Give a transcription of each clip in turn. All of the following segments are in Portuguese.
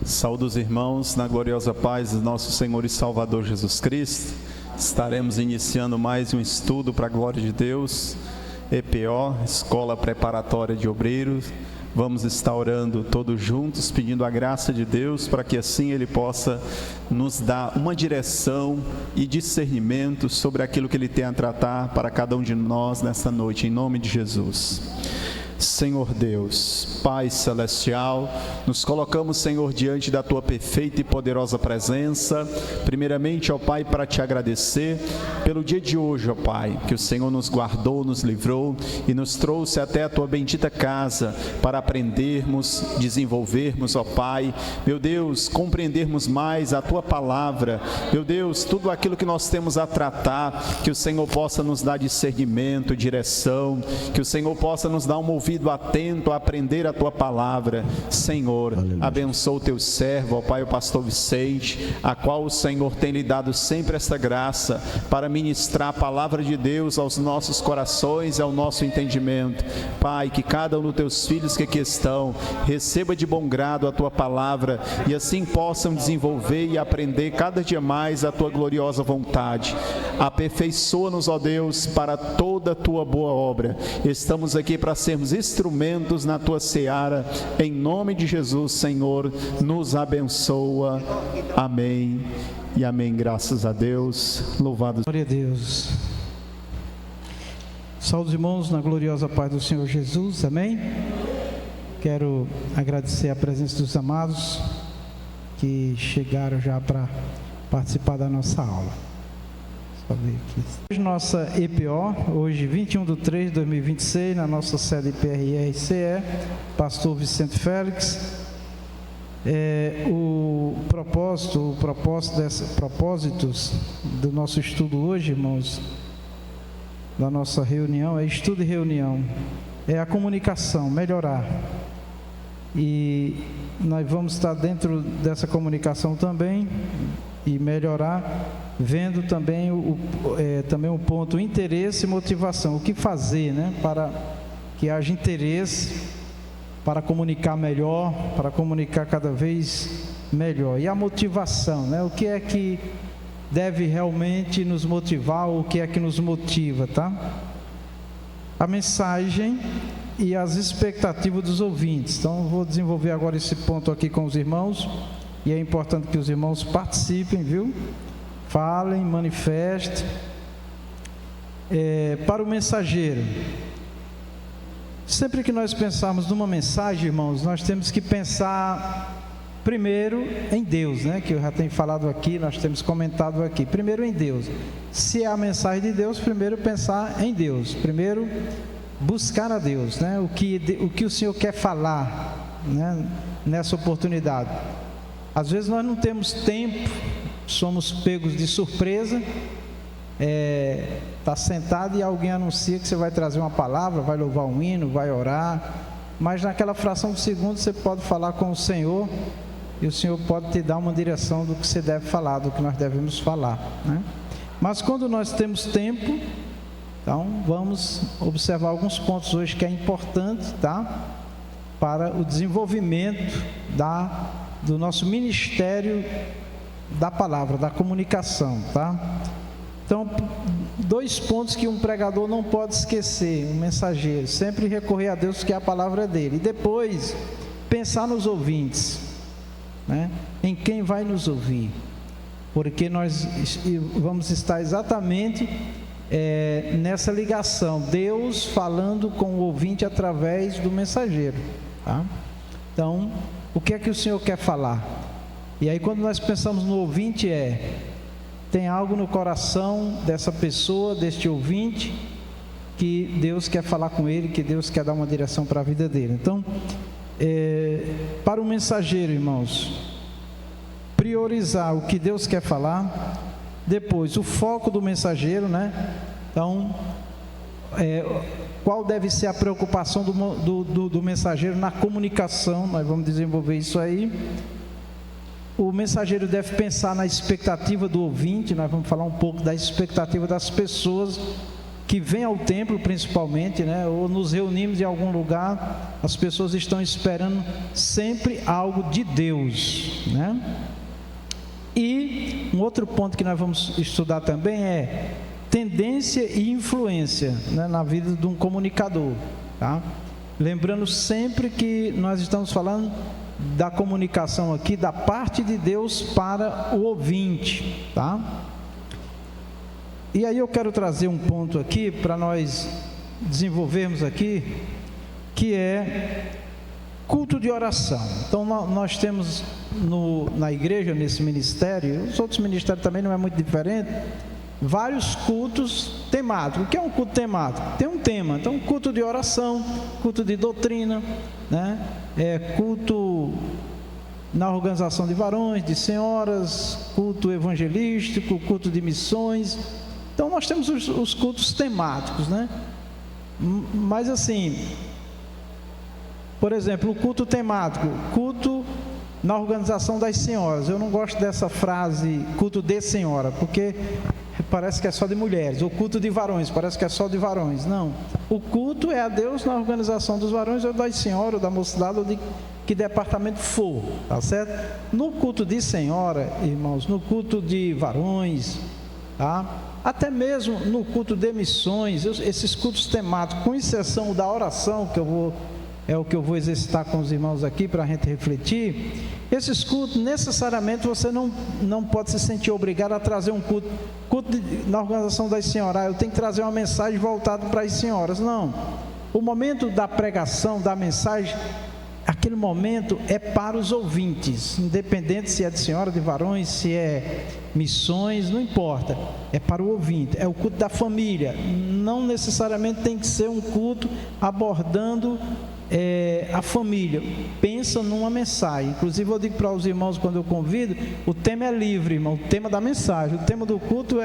Saúdo os irmãos na gloriosa paz do nosso Senhor e Salvador Jesus Cristo. Estaremos iniciando mais um estudo para a glória de Deus, EPO, Escola Preparatória de Obreiros. Vamos estar orando todos juntos, pedindo a graça de Deus para que assim Ele possa nos dar uma direção e discernimento sobre aquilo que Ele tem a tratar para cada um de nós nesta noite, em nome de Jesus. Senhor Deus, Pai Celestial, nos colocamos, Senhor, diante da Tua perfeita e poderosa presença, primeiramente, ó Pai, para Te agradecer pelo dia de hoje, ó Pai, que o Senhor nos guardou, nos livrou e nos trouxe até a Tua bendita casa para aprendermos, desenvolvermos, ó Pai, meu Deus, compreendermos mais a Tua palavra, meu Deus, tudo aquilo que nós temos a tratar, que o Senhor possa nos dar discernimento, direção, que o Senhor possa nos dar um ouvido atento a aprender a Tua palavra. Senhor, abençoa o Teu servo, ó Pai, o pastor Vicente, a qual o Senhor tem lhe dado sempre esta graça para ministrar a palavra de Deus aos nossos corações e ao nosso entendimento. Pai, que cada um dos Teus filhos que aqui estão receba de bom grado a Tua palavra e assim possam desenvolver e aprender cada dia mais a Tua gloriosa vontade. Aperfeiçoa-nos, ó Deus, para toda a Tua boa obra. Estamos aqui para sermos instrumentos na Tua seara, em nome de Jesus, Senhor, nos abençoa, amém e amém, graças a Deus, louvado. Glória a Deus. Saúde os irmãos na gloriosa paz do Senhor Jesus, amém. Quero agradecer a presença dos amados que chegaram já para participar da nossa aula. Só ver aqui. Hoje nossa EPO, hoje 21/3/2026, na nossa sede PRRCE, pastor Vicente Félix. Propósitos do nosso estudo hoje, irmãos, da nossa reunião, é estudo e reunião, é a comunicação, melhorar. E nós vamos estar dentro dessa comunicação também e melhorar, vendo também também o ponto interesse e motivação, o que fazer, né, para que haja interesse, para comunicar melhor, para comunicar cada vez melhor. E a motivação, né, o que é que deve realmente nos motivar, o que é que nos motiva, tá? A mensagem e as expectativas dos ouvintes. Então, eu vou desenvolver agora esse ponto aqui com os irmãos, e é importante que os irmãos participem, viu? Falem, manifestem. Para o mensageiro, sempre que nós pensarmos numa mensagem, irmãos, nós temos que pensar primeiro em Deus, né? Que eu já tenho falado aqui, nós temos comentado aqui. Primeiro em Deus. Se é a mensagem de Deus, primeiro pensar em Deus. Primeiro buscar a Deus, né? O que o Senhor quer falar, né, nessa oportunidade. Às vezes nós não temos tempo, somos pegos de surpresa. Está sentado e alguém anuncia que você vai trazer uma palavra, vai louvar um hino, vai orar, mas naquela fração de segundo você pode falar com o Senhor e o Senhor pode te dar uma direção do que você deve falar, do que nós devemos falar, né? Mas quando nós temos tempo, então vamos observar alguns pontos hoje que é importante, tá? Para o desenvolvimento do nosso ministério da palavra, da comunicação, tá? Então, 2 pontos que um pregador não pode esquecer, um mensageiro, sempre recorrer a Deus, que é a palavra dele, e depois pensar nos ouvintes, né? Em quem vai nos ouvir, porque nós vamos estar exatamente nessa ligação, Deus falando com o ouvinte através do mensageiro, tá? Então, o que é que o Senhor quer falar? E aí, quando nós pensamos no ouvinte, tem algo no coração dessa pessoa, deste ouvinte, que Deus quer falar com ele, que Deus quer dar uma direção para a vida dele. Então, para o mensageiro, irmãos, priorizar o que Deus quer falar, depois o foco do mensageiro, né? Então, qual deve ser a preocupação do mensageiro na comunicação, nós vamos desenvolver isso aí. O mensageiro deve pensar na expectativa do ouvinte, nós vamos falar um pouco da expectativa das pessoas que vem ao templo principalmente, né, ou nos reunimos em algum lugar, as pessoas estão esperando sempre algo de Deus, né? E um outro ponto que nós vamos estudar também é tendência e influência, né, na vida de um comunicador, tá? Lembrando sempre que nós estamos falando da comunicação aqui da parte de Deus para o ouvinte, tá? E aí eu quero trazer um ponto aqui para nós desenvolvermos aqui, que é culto de oração. Então nós temos na igreja, nesse ministério, os outros ministérios também não é muito diferente, vários cultos temáticos. O que é um culto temático? Tem um tema. Então, culto de oração, culto de doutrina, né? Culto na organização de varões, de senhoras, culto evangelístico, culto de missões. Então nós temos os cultos temáticos, né? Mas assim, por exemplo, o culto temático, culto na organização das senhoras. Eu não gosto dessa frase, culto de senhora, porque parece que é só de mulheres. O culto de varões, parece que é só de varões. Não, o culto é a Deus na organização dos varões, ou das senhoras, ou da mocidade, ou de que departamento for, tá certo? No culto de senhora, irmãos, no culto de varões, tá? Até mesmo no culto de missões, esses cultos temáticos, com exceção da oração, é o que eu vou exercitar com os irmãos aqui para a gente refletir. Esses cultos, necessariamente você não pode se sentir obrigado a trazer um culto na organização das senhoras. Eu tenho que trazer uma mensagem voltada para as senhoras. Não, o momento da pregação, da mensagem, aquele momento é para os ouvintes, independente se é de senhora, de varões, se é missões, não importa, é para o ouvinte, é o culto da família. Não necessariamente tem que ser um culto abordando a família. Pensa numa mensagem. Inclusive eu digo para os irmãos quando eu convido, o tema é livre, irmão, o tema da mensagem, o tema do culto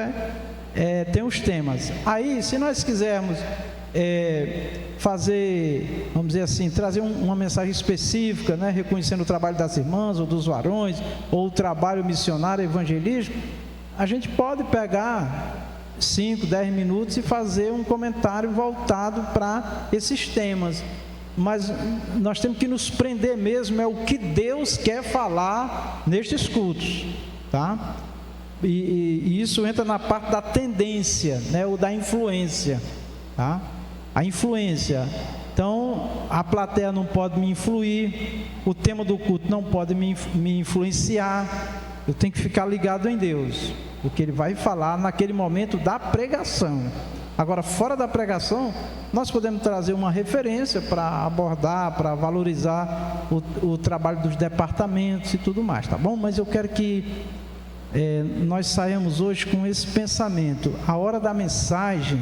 tem os temas. Aí, se nós quisermos fazer, vamos dizer assim, trazer uma mensagem específica, né, reconhecendo o trabalho das irmãs ou dos varões, ou o trabalho missionário evangelístico, a gente pode pegar 5, 10 minutos e fazer um comentário voltado para esses temas. Mas nós temos que nos prender mesmo, é o que Deus quer falar nestes cultos, tá? E isso entra na parte da tendência, né, ou da influência, tá? A influência. Então, a plateia não pode me influir, o tema do culto não pode me influenciar. Eu tenho que ficar ligado em Deus, porque Ele vai falar naquele momento da pregação. Agora, fora da pregação, nós podemos trazer uma referência para abordar, para valorizar o trabalho dos departamentos e tudo mais, tá bom? Mas eu quero que nós saímos hoje com esse pensamento. A hora da mensagem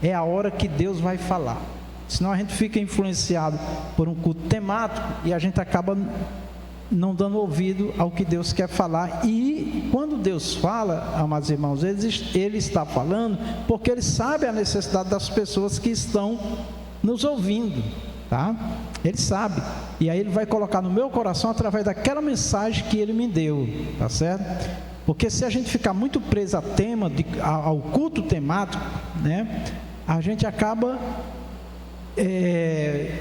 é a hora que Deus vai falar. Senão a gente fica influenciado por um culto temático e a gente acaba não dando ouvido ao que Deus quer falar. E quando Deus fala, amados irmãos, Ele está falando porque Ele sabe a necessidade das pessoas que estão nos ouvindo, tá? Ele sabe, e aí Ele vai colocar no meu coração através daquela mensagem que Ele me deu, tá certo? Porque se a gente ficar muito preso ao culto temático, né, a gente acaba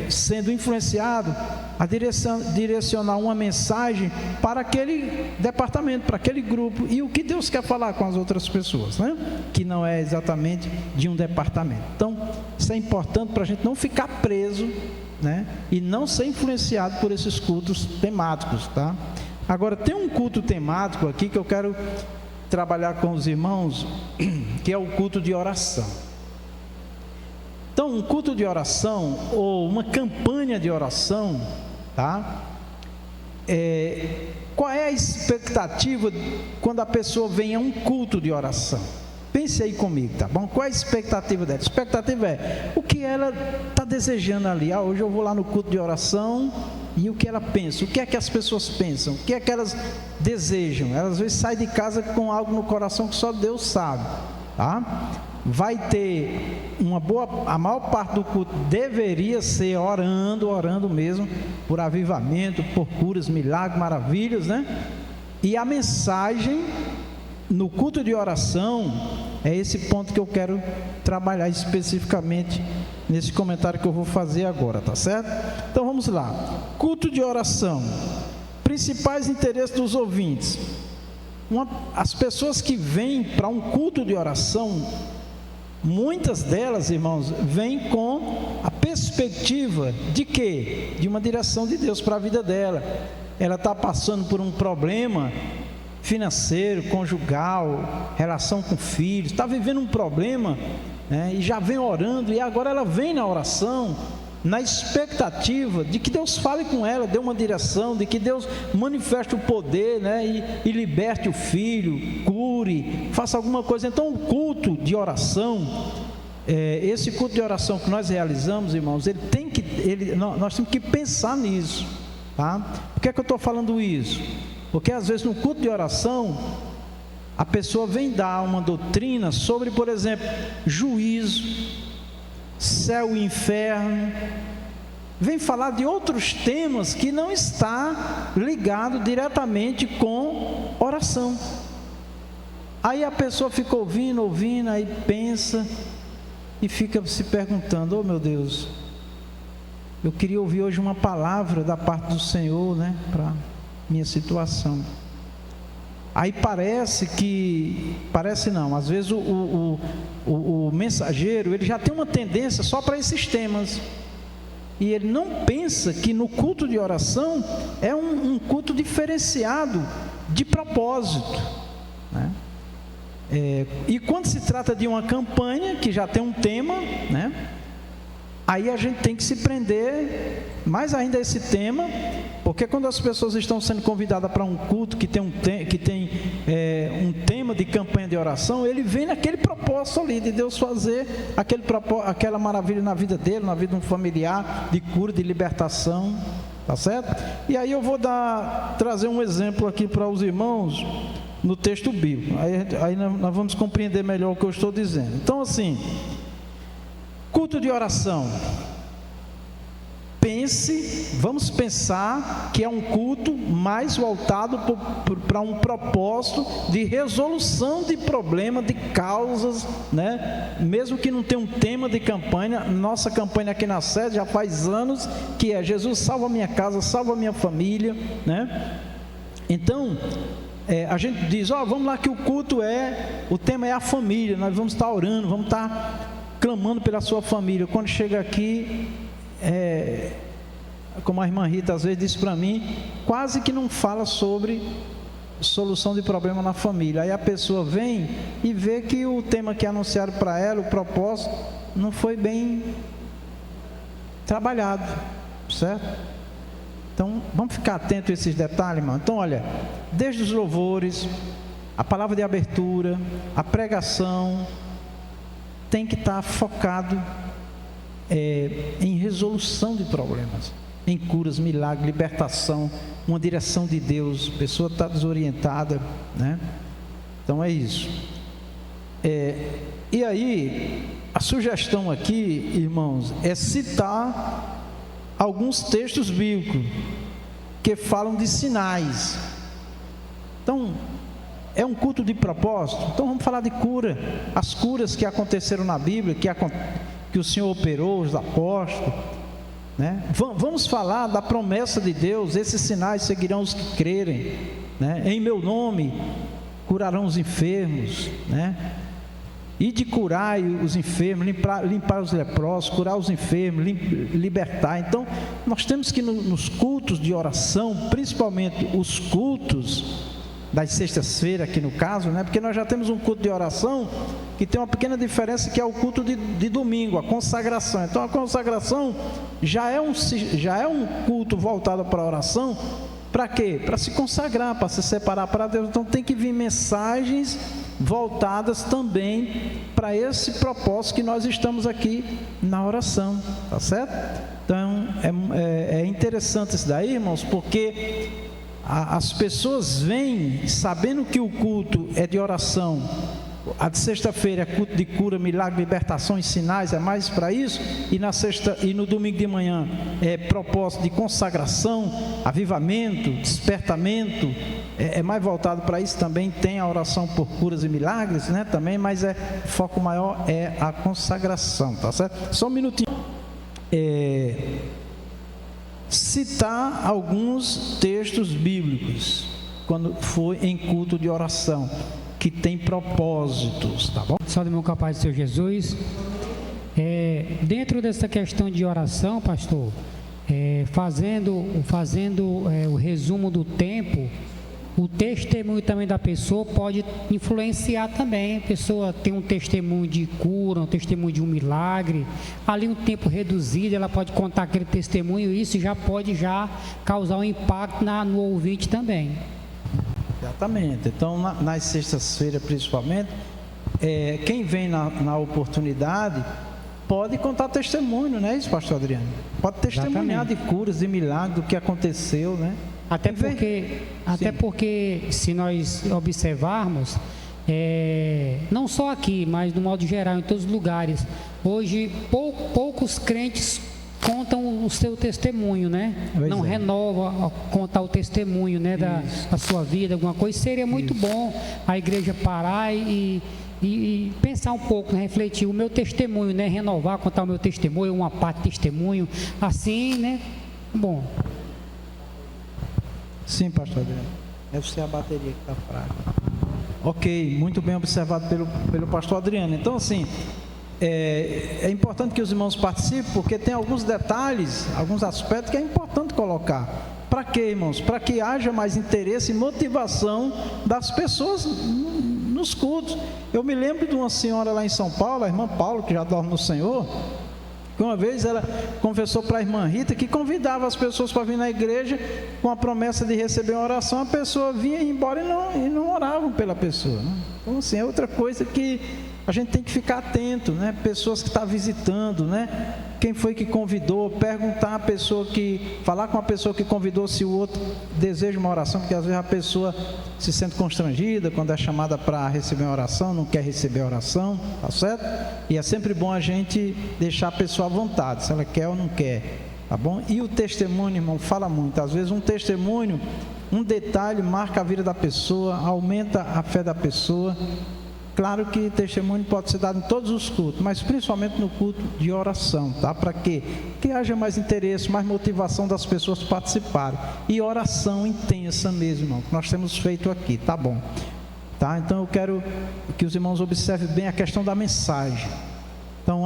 sendo influenciado a direcionar uma mensagem para aquele departamento, para aquele grupo, e o que Deus quer falar com as outras pessoas, né? Que não é exatamente de um departamento. Então, isso é importante para a gente não ficar preso, né? E não ser influenciado por esses cultos temáticos, tá? Agora, tem um culto temático aqui que eu quero trabalhar com os irmãos, que é o culto de oração. Então, um culto de oração ou uma campanha de oração, tá? Qual é a expectativa quando a pessoa vem a um culto de oração? Pense aí comigo, tá bom? Qual é a expectativa dela? A expectativa é o que ela está desejando ali. Hoje eu vou lá no culto de oração, e o que ela pensa? O que é que as pessoas pensam? O que é que elas desejam? Elas às vezes saem de casa com algo no coração que só Deus sabe, tá? Vai ter a maior parte do culto deveria ser orando mesmo, por avivamento, por curas, milagres, maravilhas, né? E a mensagem no culto de oração É esse ponto que eu quero trabalhar especificamente nesse comentário que eu vou fazer agora, tá certo? Então vamos lá. Culto de oração. Principais interesses dos ouvintes. As pessoas que vêm para um culto de oração, muitas delas, irmãos, vêm com a perspectiva de quê? De uma direção de Deus para a vida dela. Ela está passando por um problema financeiro, conjugal, relação com filhos, está vivendo um problema, né, e já vem orando, e agora ela vem na oração, na expectativa de que Deus fale com ela, dê uma direção, de que Deus manifeste o poder, né, e liberte o filho, cure, faça alguma coisa. Então o culto de oração, esse culto de oração que nós realizamos, irmãos, nós temos que pensar nisso, tá? Por que é que eu estou falando isso? Porque às vezes no culto de oração, a pessoa vem dar uma doutrina sobre, por exemplo, juízo, céu e inferno, vem falar de outros temas que não está ligado diretamente com oração. Aí a pessoa fica ouvindo, aí pensa e fica se perguntando: oh meu Deus, eu queria ouvir hoje uma palavra da parte do Senhor, né, para minha situação. Aí às vezes o mensageiro, ele já tem uma tendência só para esses temas, e ele não pensa que no culto de oração é um culto diferenciado de propósito, né? E quando se trata de uma campanha que já tem um tema, né, aí a gente tem que se prender mais ainda a esse tema, porque quando as pessoas estão sendo convidadas para um culto que tem um tema de campanha de oração, ele vem naquele propósito ali de Deus fazer aquela maravilha na vida dele, na vida de um familiar, de cura, de libertação, tá certo? E aí eu vou trazer um exemplo aqui para os irmãos no texto bíblico, aí nós vamos compreender melhor o que eu estou dizendo. Então, assim, culto de oração, vamos pensar que é um culto mais voltado para um propósito de resolução de problema, de causas, né? Mesmo que não tenha um tema de campanha, nossa campanha aqui na sede já faz anos que é: Jesus, salva a minha casa, salva a minha família, né? Então, a gente diz: vamos lá, que o tema é a família, nós vamos estar orando, vamos estar clamando pela sua família. Quando chega aqui, como a irmã Rita às vezes disse para mim, quase que não fala sobre solução de problema na família. Aí a pessoa vem e vê que o tema que é anunciado para ela, o propósito, não foi bem trabalhado, certo? Então vamos ficar atentos a esses detalhes, irmão. Então olha, desde os louvores, a palavra de abertura, a pregação, tem que estar focado em resolução de problemas, em curas, milagres, libertação, uma direção de Deus. A pessoa está desorientada, né? Então é isso. E aí, a sugestão aqui, irmãos, é citar alguns textos bíblicos que falam de sinais. Então, é um culto de propósito. Então vamos falar de cura, as curas que aconteceram na Bíblia, que o Senhor operou, os apóstolos, né? Vamos falar da promessa de Deus: esses sinais seguirão os que crerem, né? Em meu nome curarão os enfermos, né? E de curar os enfermos, limpar os leprosos, curar os enfermos, libertar. Então nós temos que nos cultos de oração, principalmente os cultos das sextas-feiras aqui no caso, né? Porque nós já temos um culto de oração que tem uma pequena diferença, que é o culto de domingo, a consagração. Então a consagração já é um culto voltado para a oração. Para quê? Para se consagrar, para se separar para Deus. Então tem que vir mensagens voltadas também para esse propósito que nós estamos aqui na oração, tá certo? Então é interessante isso daí, irmãos, porque as pessoas vêm sabendo que o culto é de oração. A de sexta-feira é culto de cura, milagre, libertação e sinais, é mais para isso. E no domingo de manhã é propósito de consagração, avivamento, despertamento, é mais voltado para isso também. Tem a oração por curas e milagres, né? Também, mas o foco maior é a consagração, tá certo? Só um minutinho. Citar alguns textos bíblicos quando for em culto de oração, que tem propósitos, tá bom? Salve, meu capaz do Senhor Jesus. Dentro dessa questão de oração, pastor, fazendo o resumo do tempo, o testemunho também da pessoa pode influenciar também. A pessoa tem um testemunho de cura, um testemunho de um milagre, ali um tempo reduzido, ela pode contar aquele testemunho, e isso já pode causar um impacto no ouvinte também. Exatamente. Então, nas sextas-feiras principalmente, quem vem na oportunidade pode contar testemunho, não é isso, pastor Adriano? Pode testemunhar de curas, de milagres, do que aconteceu, né? Até porque, se nós observarmos, não só aqui, mas no modo geral, em todos os lugares, hoje poucos crentes contam o seu testemunho, né? Não renova contar o testemunho, né, da sua vida, alguma coisa. Seria muito bom a igreja parar e pensar um pouco, né, refletir o meu testemunho, né, renovar, contar o meu testemunho, uma parte de testemunho, assim, né? Bom. Sim, pastor Adriano. Deve ser a bateria que está fraca. Ok, muito bem observado pelo pastor Adriano. Então, assim, é importante que os irmãos participem, porque tem alguns detalhes, alguns aspectos que é importante colocar. Para quê, irmãos? Para que haja mais interesse e motivação das pessoas nos cultos. Eu me lembro de uma senhora lá em São Paulo, a irmã Paula, que já dorme no Senhor, que uma vez ela confessou para a irmã Rita que convidava as pessoas para vir na igreja com a promessa de receber uma oração. A pessoa vinha e ia embora e não oravam pela pessoa, né? Então, assim, é outra coisa que a gente tem que ficar atento, né? Pessoas que estão visitando, né? Quem foi que convidou, perguntar a pessoa falar com a pessoa que convidou se o outro deseja uma oração, porque às vezes a pessoa se sente constrangida quando é chamada para receber uma oração, não quer receber a oração, tá certo? E é sempre bom a gente deixar a pessoa à vontade, se ela quer ou não quer, tá bom? E o testemunho, irmão, fala muito. Às vezes um testemunho, um detalhe marca a vida da pessoa, aumenta a fé da pessoa. Claro que testemunho pode ser dado em todos os cultos, mas principalmente no culto de oração, tá? Para quê? Que haja mais interesse, mais motivação das pessoas participarem. E oração intensa mesmo, irmão, que nós temos feito aqui, tá bom? Tá? Então eu quero que os irmãos observem bem a questão da mensagem. Então,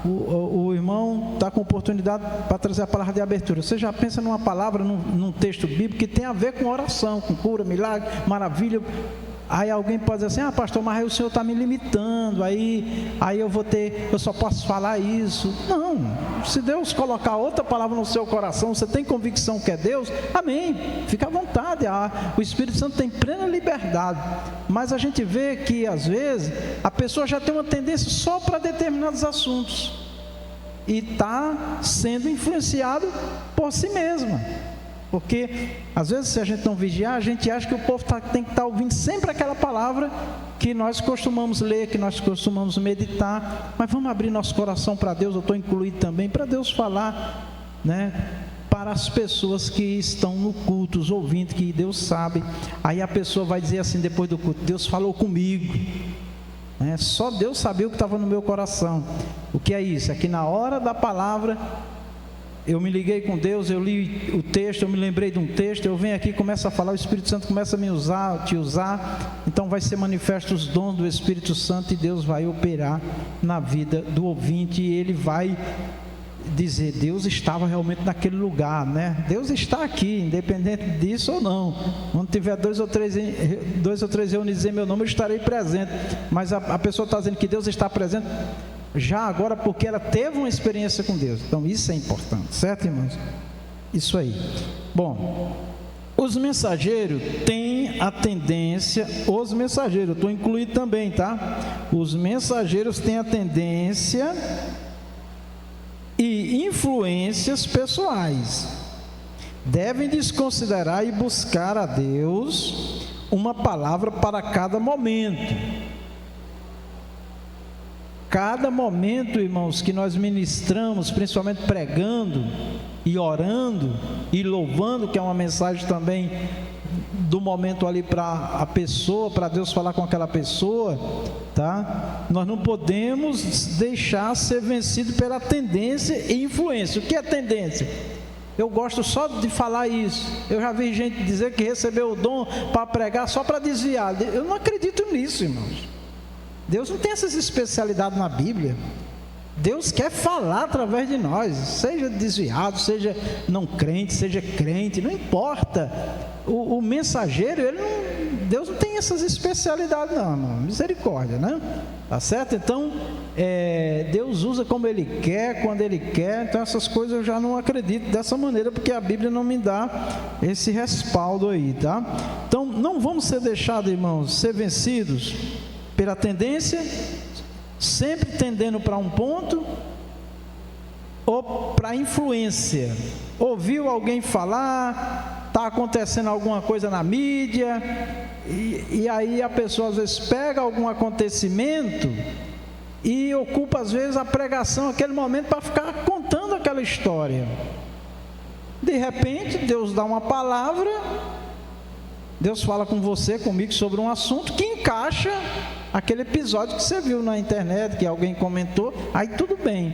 o irmão está com oportunidade para trazer a palavra de abertura. Você já pensa numa palavra, num texto bíblico que tem a ver com oração, com cura, milagre, maravilha. Aí alguém pode dizer assim: pastor, mas aí o senhor está me limitando, aí eu só posso falar isso. Não, se Deus colocar outra palavra no seu coração, você tem convicção que é Deus, amém, fica à vontade. O Espírito Santo tem plena liberdade, mas a gente vê que às vezes a pessoa já tem uma tendência só para determinados assuntos e está sendo influenciado por si mesma. Porque, às vezes, se a gente não vigiar, a gente acha que o povo tem que estar ouvindo sempre aquela palavra que nós costumamos ler, que nós costumamos meditar. Mas vamos abrir nosso coração para Deus, eu estou incluído também, para Deus falar, né, para as pessoas que estão no culto, os ouvintes, que Deus sabe. Aí a pessoa vai dizer assim depois do culto: Deus falou comigo. Só Deus sabia o que estava no meu coração. O que é isso? É que na hora da palavra eu me liguei com Deus, eu li o texto, eu me lembrei de um texto, eu venho aqui, começo a falar, o Espírito Santo começa a me usar, te usar. Então vai ser manifesto os dons do Espírito Santo e Deus vai operar na vida do ouvinte e ele vai dizer: Deus estava realmente naquele lugar, né? Deus está aqui, independente disso ou não. Quando tiver dois ou três reunidos em meu nome, eu estarei presente. Mas a pessoa está dizendo que Deus está presente já agora porque ela teve uma experiência com Deus. Então isso é importante, certo, irmãos? Isso aí. Bom, os mensageiros têm a tendência, eu estou incluído também, tá? Os mensageiros têm a tendência e influências pessoais. Devem desconsiderar e buscar a Deus uma palavra para cada momento. Cada momento, irmãos, que nós ministramos, principalmente pregando e orando e louvando, que é uma mensagem também do momento ali para a pessoa, para Deus falar com aquela pessoa, tá? Nós não podemos deixar ser vencido pela tendência e influência. O que é tendência? Eu gosto só de falar isso. Eu já vi gente dizer que recebeu o dom para pregar só para desviar. Eu não acredito nisso, irmãos. Deus não tem essas especialidades na Bíblia. Deus quer falar através de nós, seja desviado, seja não crente, seja crente, não importa. O mensageiro, Deus não tem essas especialidades não, misericórdia, né? Tá certo? Então, Deus usa como Ele quer, quando Ele quer. Então essas coisas eu já não acredito dessa maneira, porque a Bíblia não me dá esse respaldo aí, tá? Então não vamos ser deixados, irmãos, ser vencidos pela tendência, sempre tendendo para um ponto, ou para influência. Ouviu alguém falar, está acontecendo alguma coisa na mídia, e aí a pessoa às vezes pega algum acontecimento e ocupa às vezes a pregação, aquele momento, para ficar contando aquela história. De repente Deus dá uma palavra, Deus fala com você, comigo, sobre um assunto que encaixa aquele episódio que você viu na internet, que alguém comentou, aí tudo bem.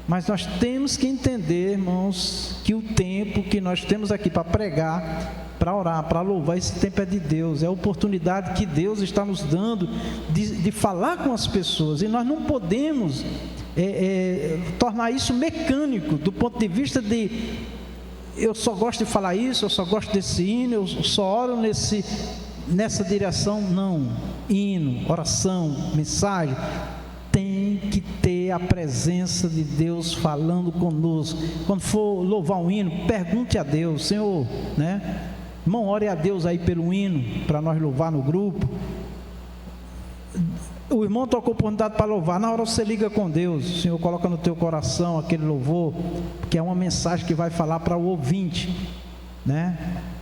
Mas nós temos que entender, irmãos, que o tempo que nós temos aqui para pregar, para orar, para louvar, esse tempo é de Deus, é a oportunidade que Deus está nos dando de falar com as pessoas, e nós não podemos tornar isso mecânico, do ponto de vista de eu só gosto de falar isso, eu só gosto desse hino, eu só oro nessa direção. Não, hino, oração, mensagem, tem que ter a presença de Deus falando conosco. Quando for louvar um hino, pergunte a Deus: Senhor, né? Irmão, ore a Deus aí pelo hino, para nós louvar no grupo. O irmão tocou oportunidade para louvar, na hora você liga com Deus, o Senhor coloca no teu coração aquele louvor, que é uma mensagem que vai falar para o ouvinte, né?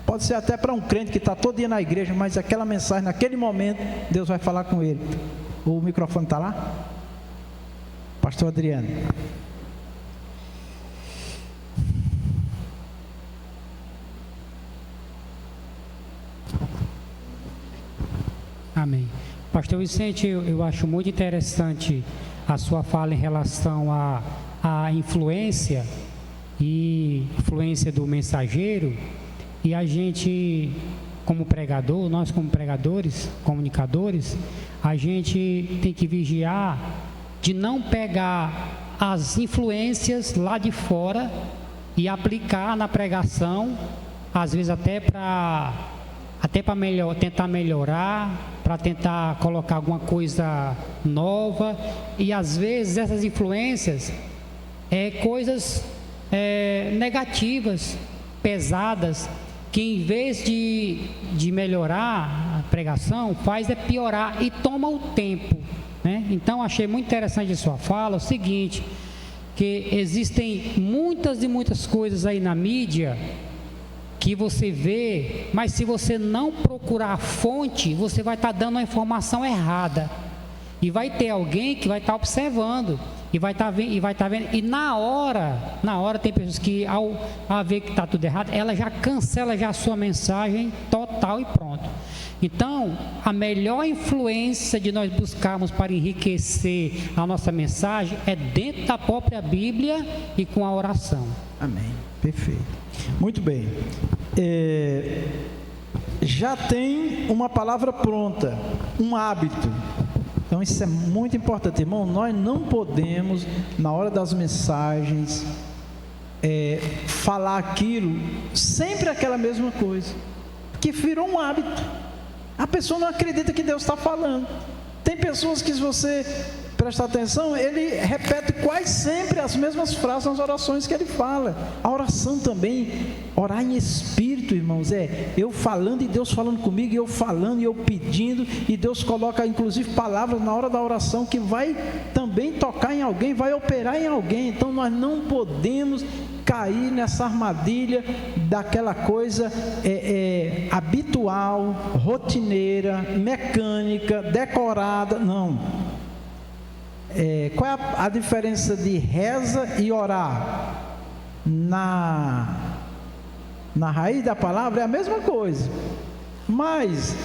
Pode ser até para um crente que está todo dia na igreja, mas aquela mensagem, naquele momento, Deus vai falar com ele. O microfone está lá? Pastor Adriano. Amém. Pastor Vicente, eu acho muito interessante a sua fala em relação à influência do mensageiro, e a gente, como pregador, nós como pregadores, comunicadores, a gente tem que vigiar de não pegar as influências lá de fora e aplicar na pregação, às vezes até para tentar melhorar, para tentar colocar alguma coisa nova, e às vezes essas influências coisas negativas, pesadas, que em vez de melhorar a pregação, faz piorar e toma o tempo, né? Então achei muito interessante a sua fala, o seguinte, que existem muitas e muitas coisas aí na mídia que você vê, mas se você não procurar a fonte, você vai estar dando a informação errada, e vai ter alguém que vai estar observando, e vai estar vendo, e na hora tem pessoas que ao ver que está tudo errado, ela já cancela já a sua mensagem total e pronto. Então, a melhor influência de nós buscarmos para enriquecer a nossa mensagem é dentro da própria Bíblia e com a oração. Amém, perfeito. Muito bem. Já tem uma palavra pronta, um hábito. Então isso é muito importante, irmão. Nós não podemos, na hora das mensagens, falar aquilo, sempre aquela mesma coisa, que virou um hábito. A pessoa não acredita que Deus está falando. Tem pessoas que, se você prestar atenção, ele repete quase sempre as mesmas frases nas orações que ele fala. A oração também, orar em espírito, irmãos, eu falando e Deus falando comigo, e eu falando e eu pedindo, e Deus coloca inclusive palavras na hora da oração que vai também tocar em alguém, vai operar em alguém. Então nós não podemos cair nessa armadilha daquela coisa habitual, rotineira, mecânica, decorada. Não. Qual é a diferença de reza e orar? Na raiz da palavra é a mesma coisa. Mas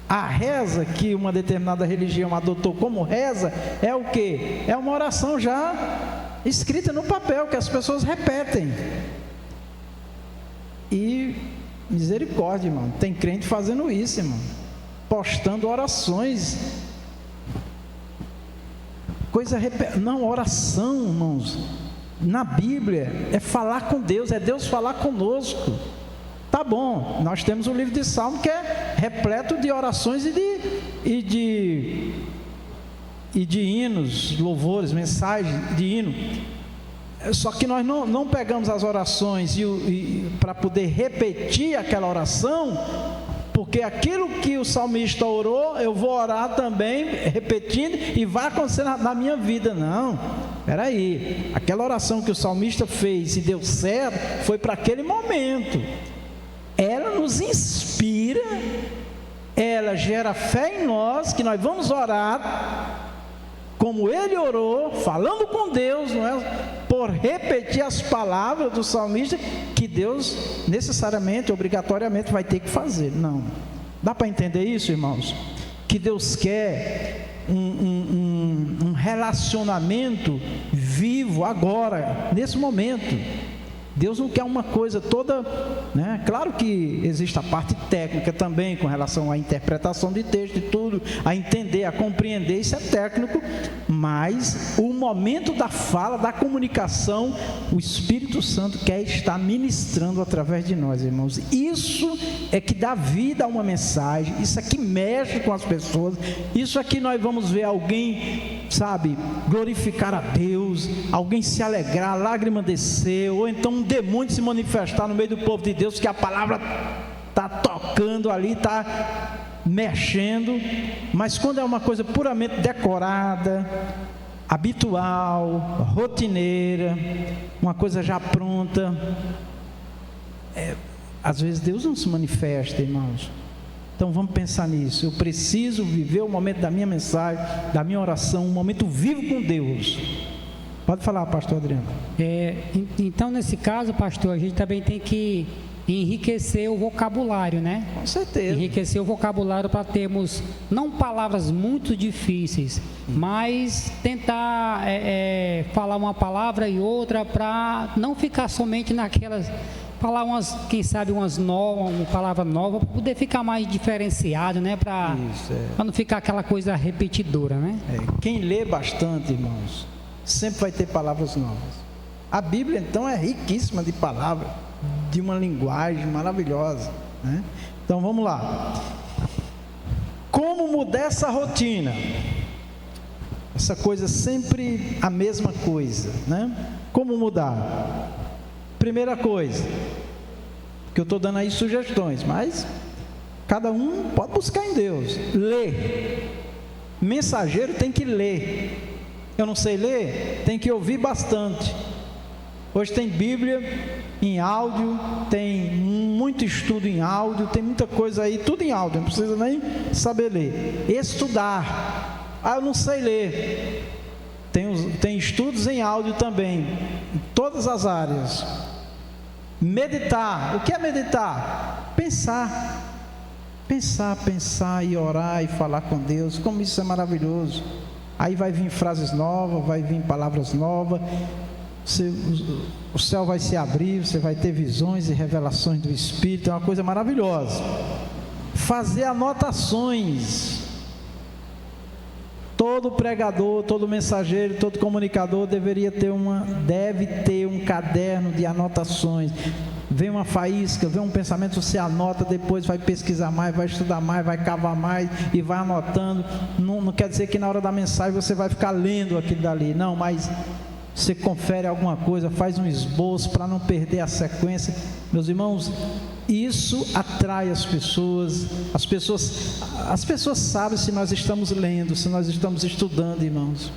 a reza que uma determinada religião adotou como reza é o quê? É uma oração já escrita no papel, que as pessoas repetem. E misericórdia, irmão, tem crente fazendo isso, irmão, postando orações, não, oração, irmãos, na Bíblia é falar com Deus, é Deus falar conosco. Tá bom, nós temos o livro de Salmo que é repleto de orações e de hinos, louvores, mensagens de hino. Só que nós não pegamos as orações para poder repetir aquela oração, porque aquilo que o salmista orou, eu vou orar também, repetindo, e vai acontecer na minha vida. Não, espera aí, aquela oração que o salmista fez e deu certo, foi para aquele momento. Ela nos inspira, ela gera fé em nós, que nós vamos orar como ele orou, falando com Deus, não é por repetir as palavras do salmista, que Deus necessariamente, obrigatoriamente vai ter que fazer. Não, dá para entender isso, irmãos? Que Deus quer um relacionamento vivo agora, nesse momento. Deus não quer uma coisa toda, né? Claro que existe a parte técnica também, com relação à interpretação de texto e tudo, a entender, a compreender, isso é técnico, mas o momento da fala, da comunicação, o Espírito Santo quer estar ministrando através de nós, irmãos. Isso é que dá vida a uma mensagem, isso é que mexe com as pessoas, isso é que nós vamos ver alguém, sabe, glorificar a Deus, alguém se alegrar, a lágrima descer, ou então um demônio se manifestar no meio do povo de Deus, que a palavra está tocando ali, está mexendo. Mas quando é uma coisa puramente decorada, habitual, rotineira, uma coisa já pronta, às vezes Deus não se manifesta, irmãos. Então vamos pensar nisso. Eu preciso viver o momento da minha mensagem, da minha oração, um momento vivo com Deus. Pode falar, pastor Adriano. Então, nesse caso, pastor, a gente também tem que enriquecer o vocabulário, né? Com certeza. Enriquecer o vocabulário para termos, não palavras muito difíceis, mas tentar falar uma palavra e outra, para não ficar somente naquelas, falar umas, quem sabe umas novas, uma palavra nova, para poder ficar mais diferenciado, né? Para não ficar aquela coisa repetidora, né? Quem lê bastante, irmãos, sempre vai ter palavras novas. A Bíblia, então, é riquíssima de palavras, de uma linguagem maravilhosa, né? Então, vamos lá. Como mudar essa rotina? Essa coisa sempre a mesma coisa, né? Como mudar? Primeira coisa, que eu estou dando aí sugestões, mas cada um pode buscar em Deus. Ler. Mensageiro tem que ler. Eu não sei ler, tem que ouvir bastante. Hoje tem Bíblia em áudio, tem muito estudo em áudio, tem muita coisa aí, tudo em áudio, não precisa nem saber ler. Estudar. Eu não sei ler. Tem estudos em áudio também, em todas as áreas. Meditar. O que é meditar? Pensar e orar e falar com Deus. Como isso é maravilhoso. Aí vai vir frases novas, vai vir palavras novas, o céu vai se abrir, você vai ter visões e revelações do Espírito, é uma coisa maravilhosa. Fazer anotações. Todo pregador, todo mensageiro, todo comunicador deve ter um caderno de anotações. Vem uma faísca, vem um pensamento, você anota, depois vai pesquisar mais, vai estudar mais, vai cavar mais e vai anotando. Não quer dizer que na hora da mensagem você vai ficar lendo aquilo dali, não, mas você confere alguma coisa, faz um esboço para não perder a sequência. Meus irmãos, isso atrai as pessoas sabem se nós estamos lendo, se nós estamos estudando, irmãos,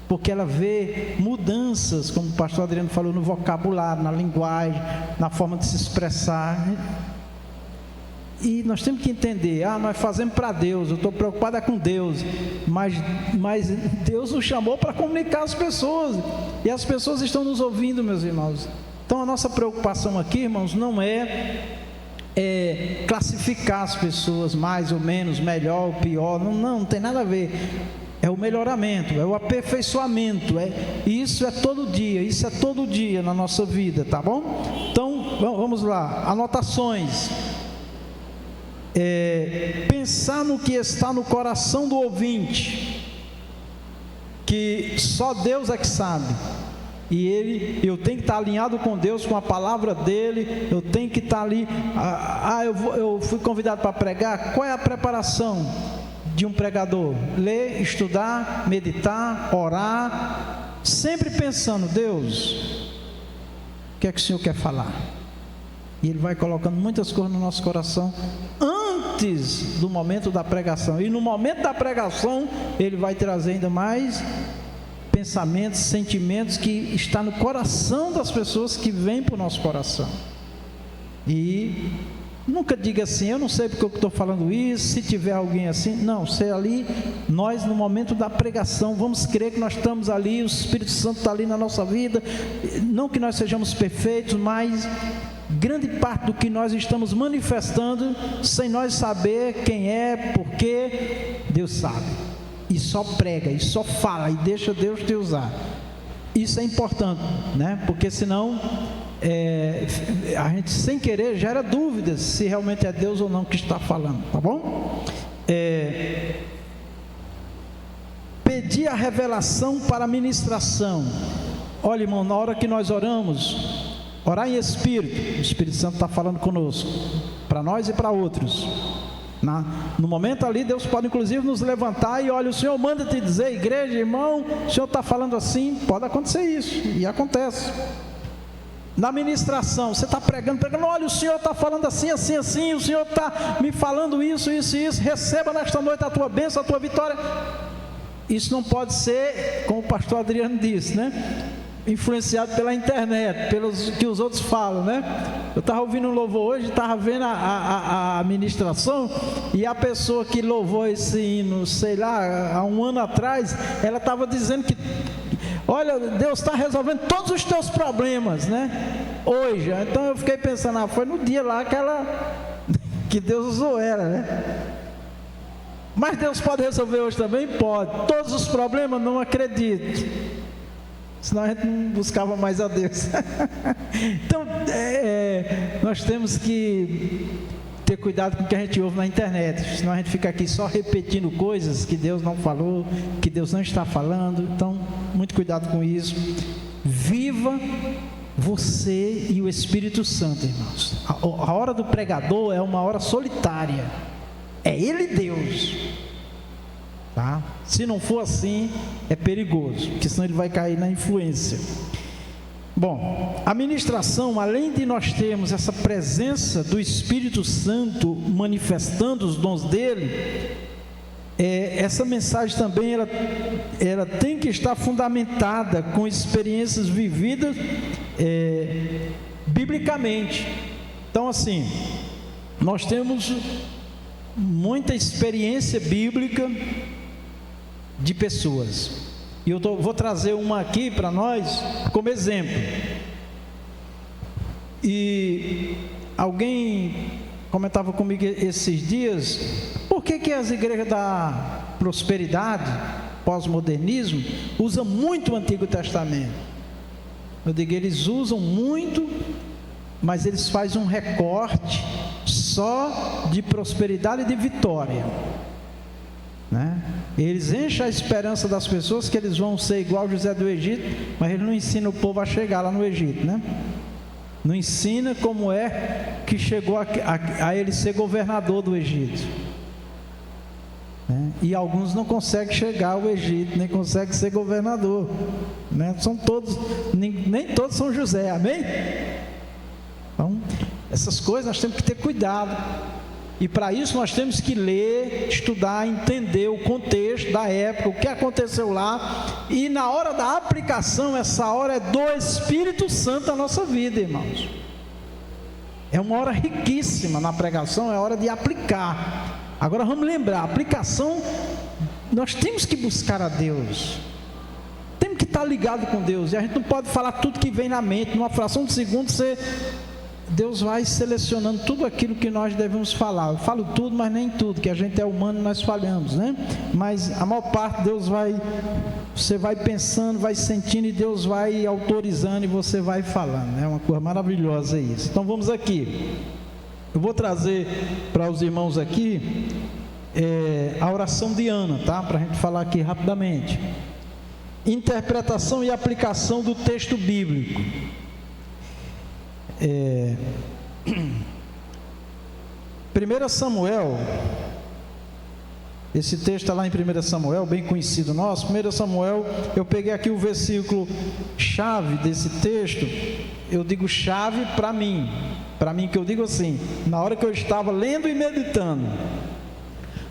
porque ela vê mudanças, como o pastor Adriano falou, no vocabulário, na linguagem, na forma de se expressar. E nós temos que entender, nós fazemos para Deus, eu estou preocupado com Deus, mas Deus nos chamou para comunicar às pessoas, e as pessoas estão nos ouvindo, meus irmãos. Então a nossa preocupação aqui, irmãos, não é classificar as pessoas mais ou menos, melhor ou pior, não tem nada a ver. É o melhoramento, é o aperfeiçoamento, isso é todo dia na nossa vida, tá bom? Então, vamos lá, anotações. Pensar no que está no coração do ouvinte, que só Deus é que sabe. E eu tenho que estar alinhado com Deus, com a palavra dele. Eu tenho que estar ali. Eu fui convidado para pregar. Qual é a preparação de um pregador? Ler, estudar, meditar, orar, sempre pensando: Deus, o que é que o Senhor quer falar? E ele vai colocando muitas coisas no nosso coração antes do momento da pregação. E no momento da pregação ele vai trazer ainda mais pensamentos, sentimentos que está no coração das pessoas que vêm para o nosso coração. E nunca diga assim: eu não sei porque eu estou falando isso, se tiver alguém assim. Não, sei ali, nós no momento da pregação, vamos crer que nós estamos ali, o Espírito Santo está ali na nossa vida. Não que nós sejamos perfeitos, mas grande parte do que nós estamos manifestando, sem nós saber quem é, porquê, Deus sabe. E só prega, e só fala, e deixa Deus te usar. Isso é importante, né? Porque senão a gente sem querer gera dúvidas se realmente é Deus ou não que está falando, tá bom? Pedir a revelação para a ministração. Olha, irmão, na hora que nós oramos, orar em espírito, o Espírito Santo está falando conosco, para nós e para outros. No momento ali, Deus pode inclusive nos levantar e: olha, o Senhor manda te dizer, igreja, irmão, o Senhor está falando assim. Pode acontecer isso, e acontece. Na ministração, você está pregando, olha, o Senhor está falando assim, assim, assim, o Senhor está me falando isso, isso e isso. Receba nesta noite a tua bênção, a tua vitória. Isso não pode ser, como o pastor Adriano disse, né? Influenciado pela internet, pelos que os outros falam, né? Eu estava ouvindo um louvor hoje, estava vendo a ministração, e a pessoa que louvou esse hino, sei lá, há um ano atrás, ela estava dizendo que, olha, Deus está resolvendo todos os teus problemas, né? Hoje. Então eu fiquei pensando: foi no dia lá que Deus usou ela, né? Mas Deus pode resolver hoje também? Pode. Todos os problemas? Não acredito. Senão a gente não buscava mais a Deus. Então, nós temos que ter cuidado com o que a gente ouve na internet. Senão a gente fica aqui só repetindo coisas que Deus não falou, que Deus não está falando. Então, muito cuidado com isso. Viva você e o Espírito Santo, irmãos. A hora do pregador é uma hora solitária. É Ele e Deus. Tá? Se não for assim, é perigoso, porque senão ele vai cair na influência. Bom, a ministração, além de nós termos essa presença do Espírito Santo manifestando os dons dele, essa mensagem também ela tem que estar fundamentada com experiências vividas biblicamente. Então, assim, nós temos muita experiência bíblica de pessoas, e eu vou trazer uma aqui para nós como exemplo. E alguém comentava comigo esses dias: por que as igrejas da prosperidade, pós-modernismo, usam muito o Antigo Testamento? Eu digo: eles usam muito, mas eles fazem um recorte só de prosperidade e de vitória, né? Eles enchem a esperança das pessoas que eles vão ser igual José do Egito, mas ele não ensina o povo a chegar lá no Egito, né? Não ensina como é que chegou a ele ser governador do Egito, né? E alguns não conseguem chegar ao Egito, nem conseguem ser governador, né? São todos, nem todos são José, amém? Então, essas coisas nós temos que ter cuidado. E para isso nós temos que ler, estudar, entender o contexto da época, o que aconteceu lá. E na hora da aplicação, essa hora é do Espírito Santo na nossa vida, irmãos. É uma hora riquíssima na pregação, é hora de aplicar. Agora vamos lembrar, a aplicação, nós temos que buscar a Deus. Temos que estar ligado com Deus. E a gente não pode falar tudo que vem na mente. Numa fração de segundo você Deus vai selecionando tudo aquilo que nós devemos falar. Eu falo tudo, mas nem tudo, que a gente é humano e nós falhamos, né? Mas a maior parte você vai pensando, vai sentindo e Deus vai autorizando e você vai falando. É uma coisa maravilhosa isso. Então vamos aqui. Eu vou trazer para os irmãos aqui a oração de Ana, tá? Para a gente falar aqui rapidamente. Interpretação e aplicação do texto bíblico. 1 Samuel, esse texto está lá em 1 Samuel, bem conhecido nosso. 1 Samuel, eu peguei aqui o versículo chave desse texto. Eu digo chave para mim que eu digo assim, na hora que eu estava lendo e meditando.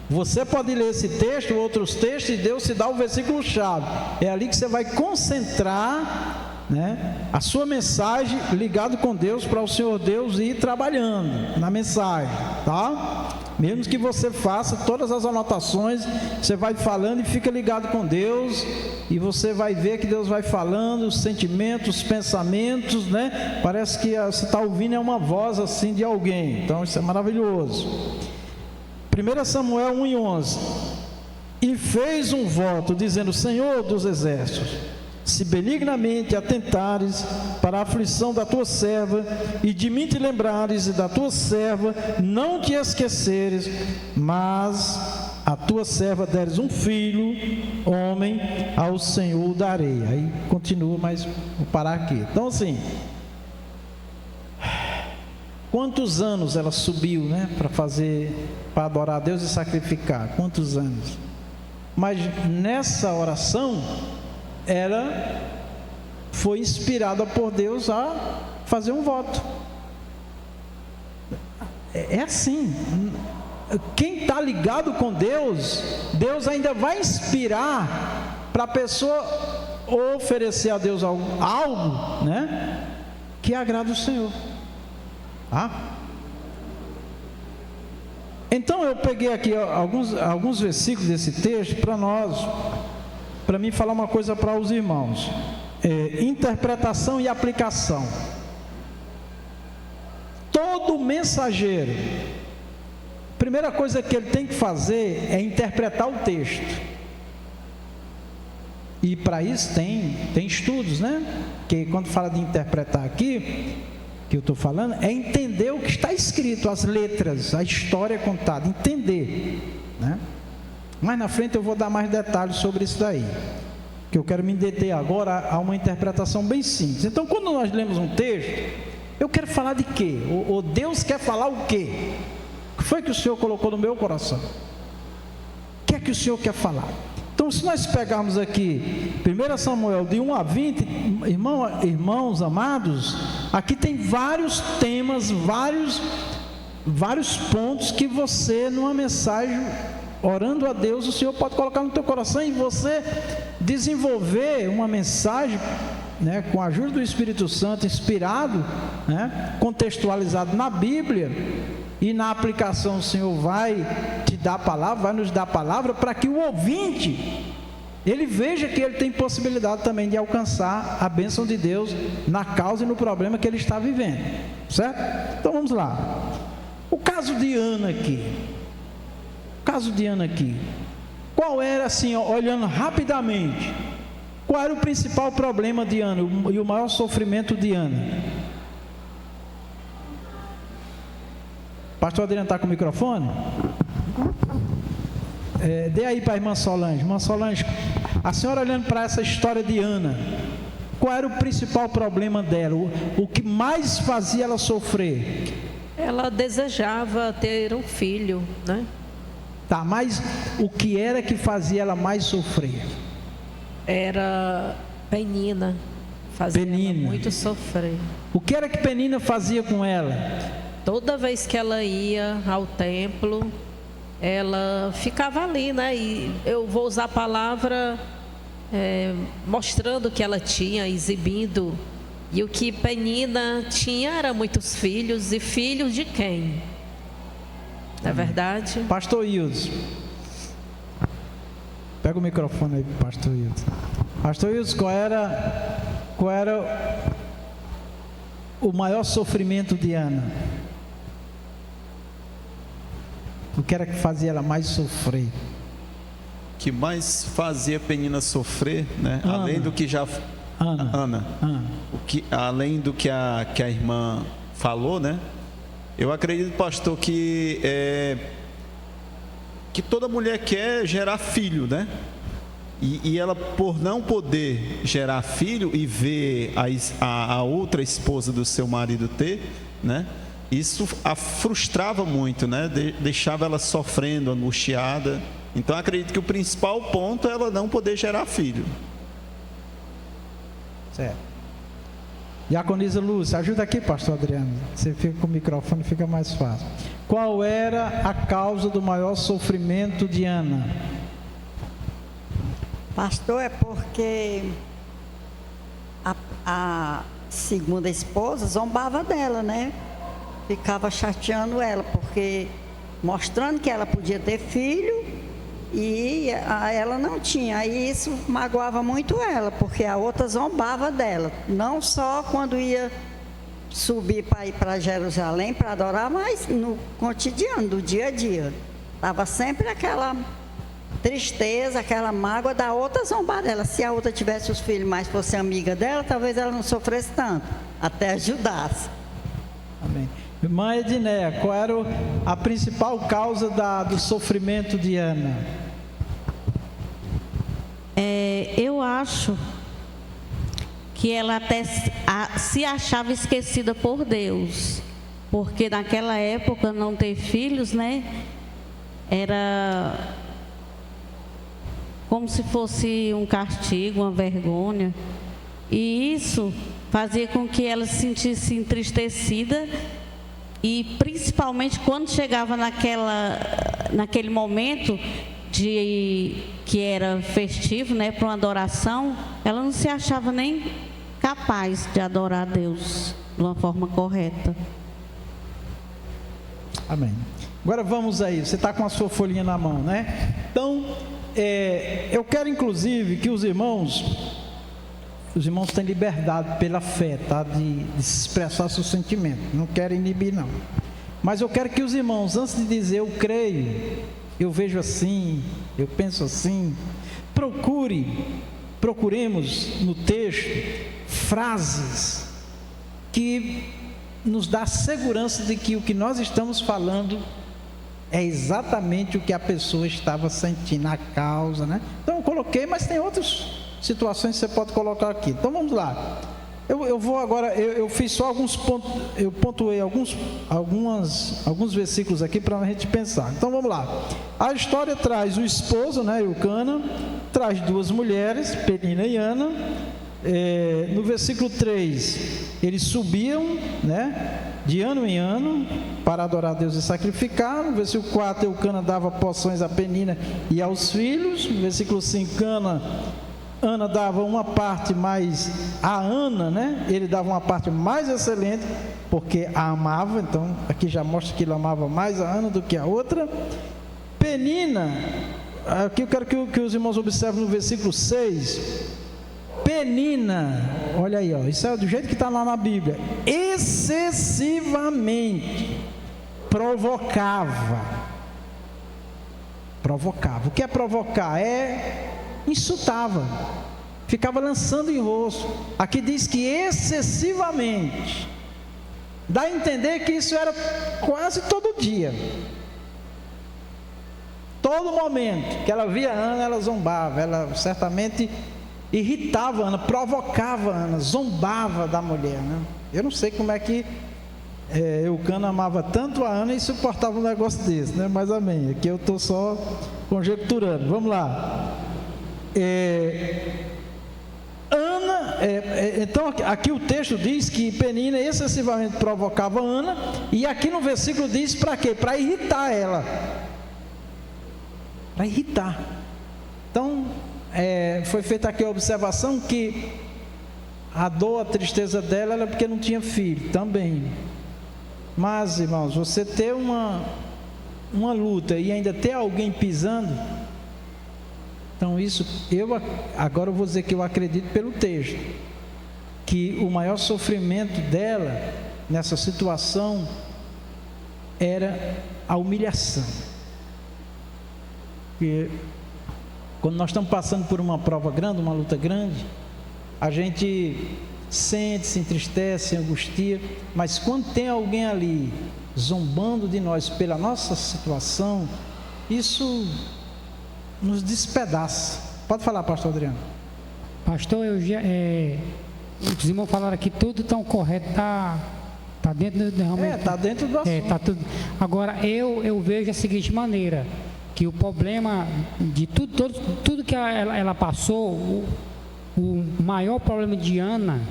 Você pode ler esse texto, outros textos, e Deus te dá o versículo chave. É ali que você vai concentrar, né, a sua mensagem ligado com Deus, para o Senhor Deus ir trabalhando na mensagem, tá? Mesmo que você faça todas as anotações, você vai falando e fica ligado com Deus, e você vai ver que Deus vai falando, os sentimentos, os pensamentos, né? Parece que você está ouvindo uma voz assim de alguém. Então isso é maravilhoso. 1 Samuel 1:11. E fez um voto, dizendo: Senhor dos exércitos, se benignamente atentares para a aflição da tua serva, e de mim te lembrares, e da tua serva não te esqueceres, mas a tua serva deres um filho, homem, ao Senhor darei. Aí continua, mas vou parar aqui. Então assim, quantos anos ela subiu, né, para adorar a Deus e sacrificar? Quantos anos? Mas nessa oração, ela foi inspirada por Deus a fazer um voto. É assim. Quem está ligado com Deus, Deus ainda vai inspirar para a pessoa oferecer a Deus algo, né, que agrada o Senhor. Então eu peguei aqui alguns versículos desse texto para mim falar uma coisa para os irmãos. Interpretação e aplicação. Todo mensageiro, primeira coisa que ele tem que fazer é interpretar o texto. E para isso tem estudos, né? Que quando fala de interpretar aqui, que eu estou falando, é entender o que está escrito, as letras, a história contada, entender, né? Mais na frente eu vou dar mais detalhes sobre isso daí, que eu quero me deter agora a uma interpretação bem simples. Então, quando nós lemos um texto, eu quero falar de quê? Ou Deus quer falar o quê? O que foi que o Senhor colocou no meu coração? O que é que o Senhor quer falar? Então, se nós pegarmos aqui 1 Samuel de 1 a 20, irmãos amados, aqui tem vários temas, vários pontos que você, numa mensagem, orando a Deus, o Senhor pode colocar no teu coração e você desenvolver uma mensagem, né, com a ajuda do Espírito Santo, inspirado, né, contextualizado na Bíblia, e na aplicação o Senhor vai te dar a palavra, vai nos dar a palavra, para que o ouvinte, ele veja que ele tem possibilidade também de alcançar a bênção de Deus na causa e no problema que ele está vivendo, certo? Então vamos lá. O caso de Ana aqui, qual era, assim, olhando rapidamente, qual era o principal problema de Ana e o maior sofrimento de Ana? Pastor Adriano está com o microfone? Dê aí para a irmã Solange. Irmã Solange, a senhora olhando para essa história de Ana, qual era o principal problema dela? O que mais fazia ela sofrer? Ela desejava ter um filho, né? Tá, mas o que era que fazia ela mais sofrer? Era Penina. Fazia ela muito sofrer. O que era que Penina fazia com ela? Toda vez que ela ia ao templo, ela ficava ali, né? E eu vou usar a palavra mostrando que ela tinha, exibindo. E o que Penina tinha era muitos filhos. E filhos de quem? Não é verdade? Pastor Hildes. Pega o microfone aí, Pastor Hildes. Pastor Hildes, qual era o maior sofrimento de Ana? O que era que fazia ela mais sofrer? Que mais fazia Penina sofrer, né? Ana. Além do que já... Ana. Além do que a irmã falou, né? Eu acredito, pastor, que toda mulher quer gerar filho, né? E ela, por não poder gerar filho e ver a outra esposa do seu marido ter, né? Isso a frustrava muito, né? Deixava ela sofrendo, angustiada. Então, acredito que o principal ponto é ela não poder gerar filho. Certo. Diaconisa Lúcia, ajuda aqui, pastor Adriano. Você fica com o microfone, fica mais fácil. Qual era a causa do maior sofrimento de Ana? Pastor, é porque a segunda esposa zombava dela, né? Ficava chateando ela, porque mostrando que ela podia ter filho e ela não tinha. Aí isso magoava muito ela, porque a outra zombava dela. Não só quando ia subir para ir para Jerusalém para adorar, mas no cotidiano, do dia a dia. Estava sempre aquela tristeza, aquela mágoa da outra zombar dela. Se a outra tivesse os filhos, mas fosse amiga dela, talvez ela não sofresse tanto, até ajudasse. Amém. Irmã Edneia, qual era a principal causa do sofrimento de Ana? Eu acho que ela até se achava esquecida por Deus, porque naquela época não ter filhos, né? Era como se fosse um castigo, uma vergonha. E isso fazia com que ela se sentisse entristecida. E principalmente quando chegava naquele momento que era festivo, né, para uma adoração, ela não se achava nem capaz de adorar a Deus de uma forma correta. Amém. Agora vamos aí, você está com a sua folhinha na mão, né? Então, eu quero inclusive que os irmãos têm liberdade pela fé, tá? De se expressar seu sentimento, não quero inibir não. Mas eu quero que os irmãos, antes de dizer eu creio, eu vejo assim, eu penso assim, procuremos no texto frases que nos dá segurança de que o que nós estamos falando é exatamente o que a pessoa estava sentindo, a causa, né? Então eu coloquei, mas tem outras situações que você pode colocar aqui. Então vamos lá. Eu vou agora, eu fiz só alguns pontos, eu pontuei alguns versículos aqui para a gente pensar. Então vamos lá. A história traz o esposo, né, Eucana, traz duas mulheres, Penina e Ana. No versículo 3, eles subiam, né, de ano em ano para adorar a Deus e sacrificar. No versículo 4, Eucana dava poções a Penina e aos filhos. No versículo 5, Ana dava uma parte mais a Ana, né? Ele dava uma parte mais excelente, porque a amava. Então, aqui já mostra que ele amava mais a Ana do que a outra. Penina, aqui eu quero que os irmãos observem no versículo 6. Penina, olha aí, ó, isso é do jeito que está lá na Bíblia. Excessivamente provocava. O que é provocar? Insultava, ficava lançando em rosto. Aqui diz que excessivamente, dá a entender que isso era quase todo dia, todo momento que ela via Ana, ela zombava, ela certamente irritava Ana, provocava Ana, zombava da mulher, né? Eu não sei como é que Eucana amava tanto a Ana e suportava um negócio desse, né? Mas amém, aqui eu estou só conjecturando. Vamos lá. Ana, então aqui o texto diz que Penina excessivamente provocava Ana, e aqui no versículo diz para quê? Para irritar ela, para irritar. Então foi feita aqui a observação que a dor, a tristeza dela era porque não tinha filho também. Mas irmãos, você ter uma luta e ainda ter alguém pisando, então isso, agora eu vou dizer que eu acredito pelo texto, que o maior sofrimento dela nessa situação era a humilhação. Porque quando nós estamos passando por uma prova grande, uma luta grande, a gente sente, se entristece, se angustia, mas quando tem alguém ali zombando de nós pela nossa situação, isso nos despedaça. Pode falar, pastor Adriano. Pastor, os irmãos falaram aqui tudo tão correto, tá dentro do realmente. Tá dentro do assunto. Tá tudo. Agora eu vejo da seguinte maneira, que o problema de tudo que ela passou, o maior problema de Ana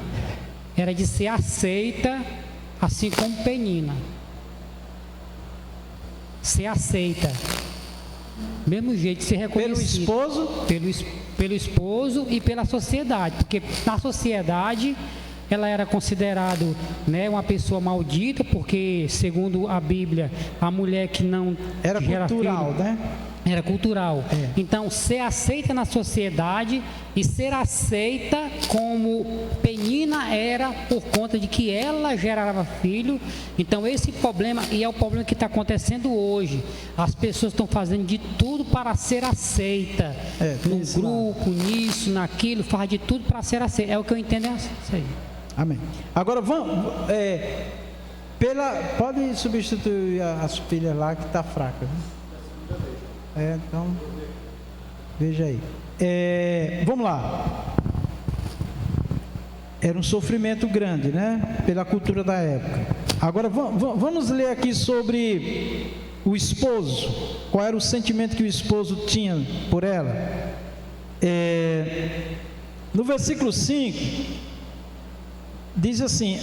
era de ser aceita, assim como Penina. Ser aceita, mesmo jeito de ser reconhecida pelo esposo e pela sociedade, porque na sociedade ela era considerada, né, uma pessoa maldita, porque segundo a Bíblia a mulher que não era cultural, filho, né? Era cultural. Então, ser aceita na sociedade e ser aceita como Penina era por conta de que ela gerava filho. Então, esse problema, e é o problema que está acontecendo hoje. As pessoas estão fazendo de tudo para ser aceita. No grupo, nisso, naquilo, faz de tudo para ser aceita. É o que eu entendo, é isso aí. Amém. Agora, vamos... pode substituir as filhas lá que está fraca, né? Então, veja aí. Vamos lá. Era um sofrimento grande, né? Pela cultura da época. Agora, vamos ler aqui sobre o esposo. Qual era o sentimento que o esposo tinha por ela? No versículo 5, diz assim: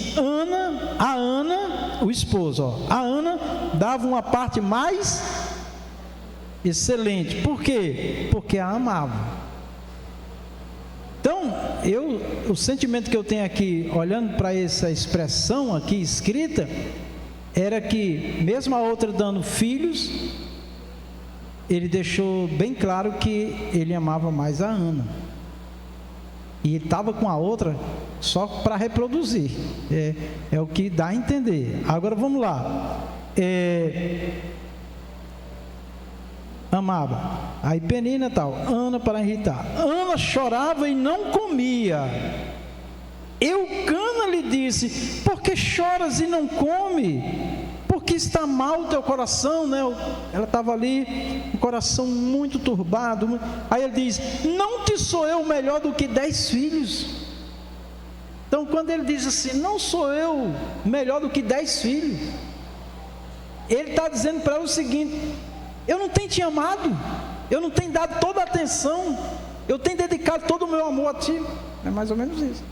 a Ana, o esposo, a Ana dava uma parte mais excelente. Por quê? Porque a amava. Então, o sentimento que eu tenho aqui, olhando para essa expressão aqui escrita, era que, mesmo a outra dando filhos, ele deixou bem claro que ele amava mais a Ana. E ele estava com a outra só para reproduzir. É o que dá a entender. Agora vamos lá. Amava. Aí Penina tal, Ana para irritar. Ana chorava e não comia. Eucana lhe disse: por que choras e não come? Porque está mal o teu coração, né? Ela estava ali, um coração muito turbado. Aí ele diz: não te sou eu melhor do que 10 filhos? Então, quando ele diz assim, não sou eu melhor do que 10 filhos, ele está dizendo para ela o seguinte: eu não tenho te amado, eu não tenho dado toda a atenção, eu tenho dedicado todo o meu amor a ti. É mais ou menos isso.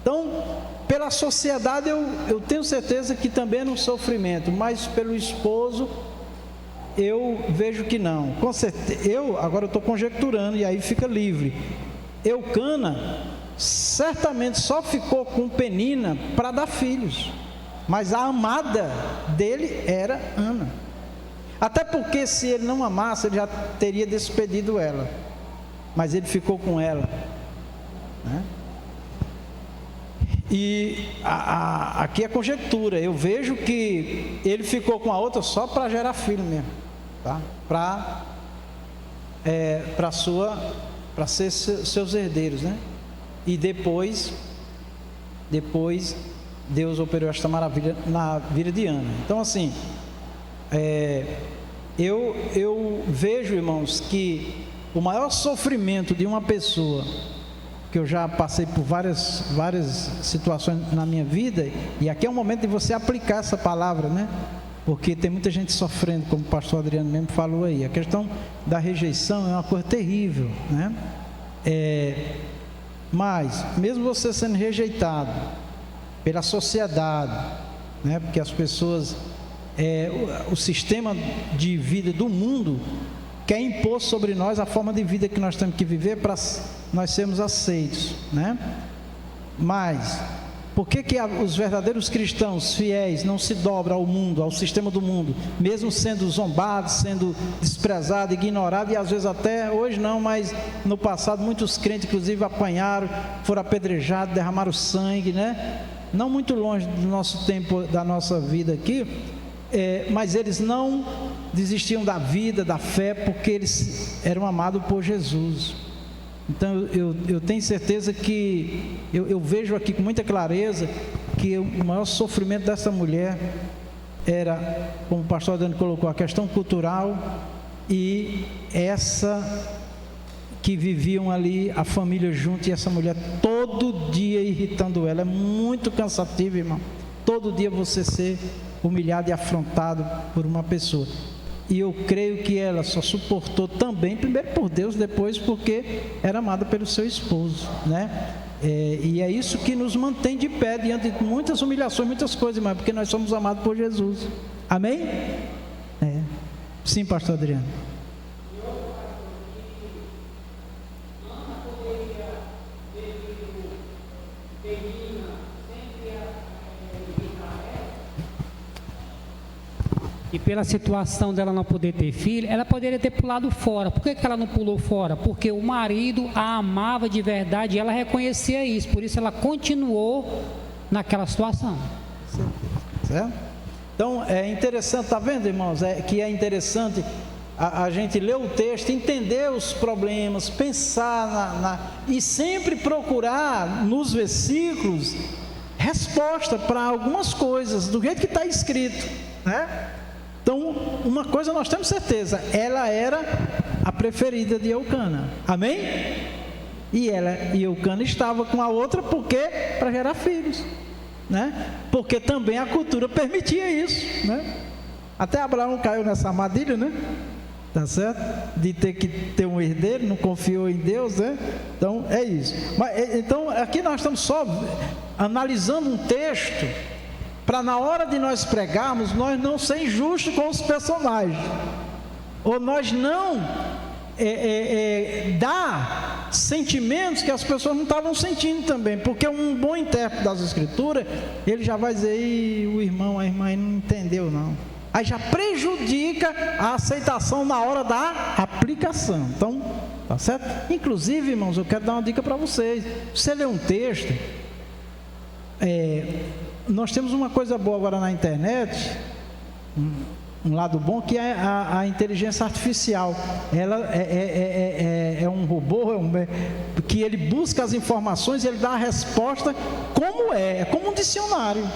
Então, pela sociedade eu tenho certeza que também era um sofrimento, mas pelo esposo eu vejo que não. Com certeza, agora eu estou conjecturando e aí fica livre. Eucana certamente só ficou com Penina para dar filhos, mas a amada dele era Ana. Até porque se ele não amasse, ele já teria despedido ela, mas ele ficou com ela, né? E aqui é conjectura. Eu vejo que ele ficou com a outra só para gerar filho mesmo, tá? Para ser seus herdeiros, né? E depois Deus operou esta maravilha na vida de Ana. Então, assim, eu vejo, irmãos, que o maior sofrimento de uma pessoa, que eu já passei por várias situações na minha vida, e aqui é o momento de você aplicar essa palavra, né? Porque tem muita gente sofrendo, como o pastor Adriano mesmo falou aí. A questão da rejeição é uma coisa terrível, né? Mas, mesmo você sendo rejeitado pela sociedade, né? Porque as pessoas, o sistema de vida do mundo quer impor sobre nós a forma de vida que nós temos que viver para nós sermos aceitos, né? Mas Por que os verdadeiros cristãos fiéis não se dobram ao mundo, ao sistema do mundo, mesmo sendo zombados, sendo desprezados, ignorados, e às vezes até, hoje não, mas no passado muitos crentes inclusive apanharam, foram apedrejados, derramaram sangue, né? Não muito longe do nosso tempo, da nossa vida aqui, mas eles não desistiam da vida, da fé, porque eles eram amados por Jesus. Então eu tenho certeza que eu vejo aqui com muita clareza que o maior sofrimento dessa mulher era, como o pastor Adriano colocou, a questão cultural, e essa que viviam ali a família junto, e essa mulher todo dia irritando ela. É muito cansativo, irmão, todo dia você ser humilhado e afrontado por uma pessoa. E eu creio que ela só suportou também, primeiro por Deus, depois porque era amada pelo seu esposo, né? E é isso que nos mantém de pé diante de muitas humilhações, muitas coisas, mas porque nós somos amados por Jesus. Amém? Sim, pastor Adriano. E pela situação dela não poder ter filho, ela poderia ter pulado fora. Por que ela não pulou fora? Porque o marido a amava de verdade e ela reconhecia isso. Por isso ela continuou naquela situação. Certo? Então é interessante, está vendo, irmãos? Que é interessante a gente ler o texto, entender os problemas, pensar e sempre procurar nos versículos resposta para algumas coisas, do jeito que está escrito, né? Então, uma coisa nós temos certeza, ela era a preferida de Eucana, amém? E Eucana estava com a outra porque para gerar filhos, né? Porque também a cultura permitia isso, né? Até Abraão caiu nessa armadilha, né? Tá certo? De ter que ter um herdeiro, não confiou em Deus, né? Então é isso. Então aqui nós estamos só analisando um texto para na hora de nós pregarmos, nós não ser injustos com os personagens, ou nós não dar sentimentos que as pessoas não estavam sentindo também, porque um bom intérprete das Escrituras, ele já vai dizer, o irmão, a irmã não entendeu não, aí já prejudica a aceitação na hora da aplicação. Então, tá certo? Inclusive, irmãos, eu quero dar uma dica para vocês. Você lê um texto, nós temos uma coisa boa agora na internet, um lado bom, que é a inteligência artificial. Ela é um robô, que ele busca as informações e ele dá a resposta como é como um dicionário.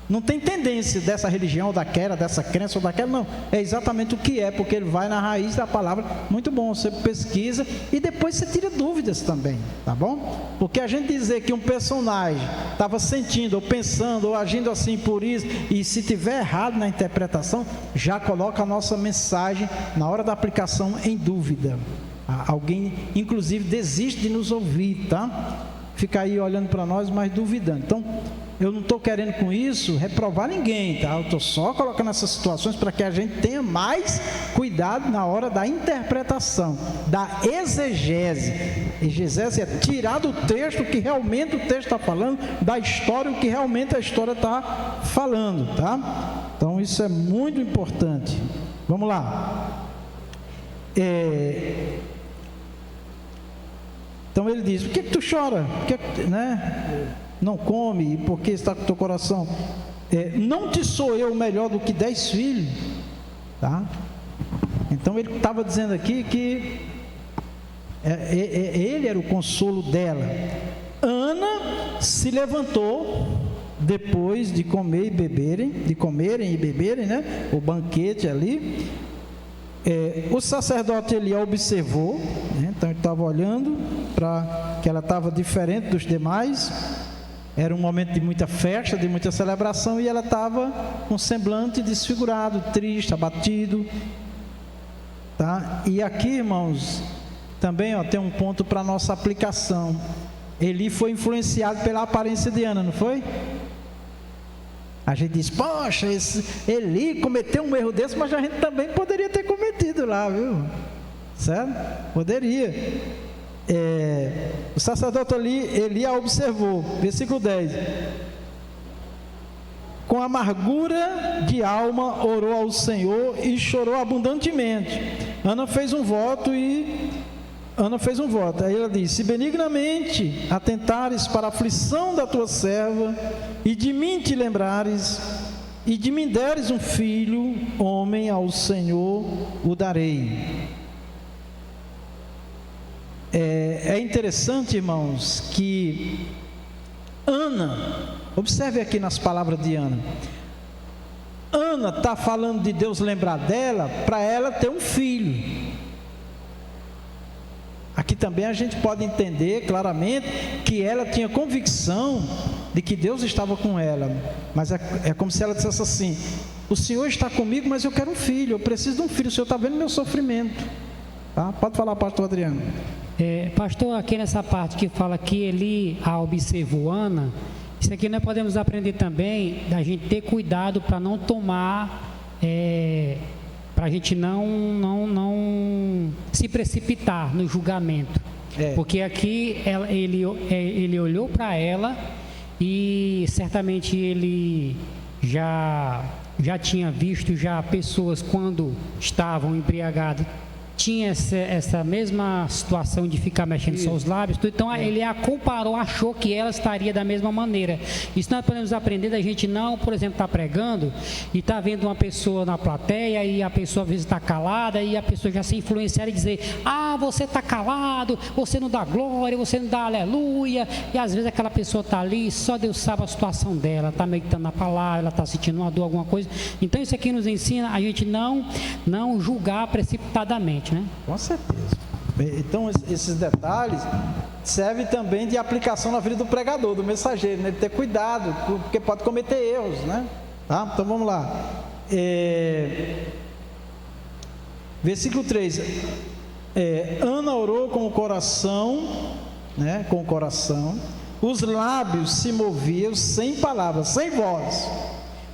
Não tem tendência dessa religião, daquela, dessa crença ou daquela, não. É exatamente o que é, porque ele vai na raiz da palavra. Muito bom, você pesquisa e depois você tira dúvidas também, tá bom? Porque a gente dizer que um personagem estava sentindo, ou pensando, ou agindo assim por isso, e se tiver errado na interpretação, já coloca a nossa mensagem, na hora da aplicação, em dúvida. Alguém, inclusive, desiste de nos ouvir, tá? Fica aí olhando para nós, mas duvidando. Então, eu não estou querendo com isso reprovar ninguém, tá? Eu estou só colocando essas situações para que a gente tenha mais cuidado na hora da interpretação, da exegese. Exegese é tirar do texto o que realmente o texto está falando, da história o que realmente a história está falando, tá? Então isso é muito importante. Vamos lá. Então ele diz, por que tu chora? Né? Não come, porque está com o teu coração? Não te sou eu melhor do que 10 filhos? Tá? Então ele estava dizendo aqui que ele era o consolo dela. Ana se levantou depois de comer e beberem, né? O banquete ali. O sacerdote ele a observou, né? Então ele estava olhando para que ela estava diferente dos demais. Era um momento de muita festa, de muita celebração, e ela estava com um semblante desfigurado, triste, abatido, tá? E aqui, irmãos, também tem um ponto para a nossa aplicação. Eli foi influenciado pela aparência de Ana, não foi? A gente diz, poxa, Eli cometeu um erro desse, mas a gente também poderia ter cometido lá, viu? Certo? Poderia. O sacerdote Eli a observou, versículo 10. Com amargura de alma orou ao Senhor e chorou abundantemente. Ana fez um voto. Aí ela diz: se benignamente atentares para a aflição da tua serva, e de mim te lembrares, e de mim deres um filho, homem, ao Senhor o darei. É interessante, irmãos, que Ana, observe aqui nas palavras de Ana. Ana está falando de Deus lembrar dela, para ela ter um filho. Aqui também a gente pode entender claramente que ela tinha convicção de que Deus estava com ela, mas é como se ela dissesse assim: o Senhor está comigo, mas eu quero um filho, eu preciso de um filho, o Senhor está vendo meu sofrimento. Tá? Pode falar, pastor Adriano. Pastor, aqui nessa parte que fala que Eli a observou Ana, isso aqui nós podemos aprender também da gente ter cuidado para não tomar, para a gente não se precipitar no julgamento, porque aqui ele olhou para ela e certamente ele já tinha visto pessoas quando estavam embriagadas, tinha essa mesma situação de ficar mexendo só os lábios, então ele a comparou, achou que ela estaria da mesma maneira. Isso nós podemos aprender da gente não, por exemplo, estar pregando e estar vendo uma pessoa na plateia e a pessoa às vezes está calada e a pessoa já se influenciar e dizer: você está calado, você não dá glória, você não dá aleluia, e às vezes aquela pessoa está ali, só Deus sabe a situação dela, está meditando na palavra, ela está sentindo uma dor, alguma coisa. Então isso aqui nos ensina a gente não julgar precipitadamente, né? Com certeza. Então esses detalhes servem também de aplicação na vida do pregador, do mensageiro, né? De ter cuidado, porque pode cometer erros, né? Tá? Então vamos lá. Versículo 3. Ana orou com o coração, né? Com o coração, os lábios se moviam sem palavras, sem voz.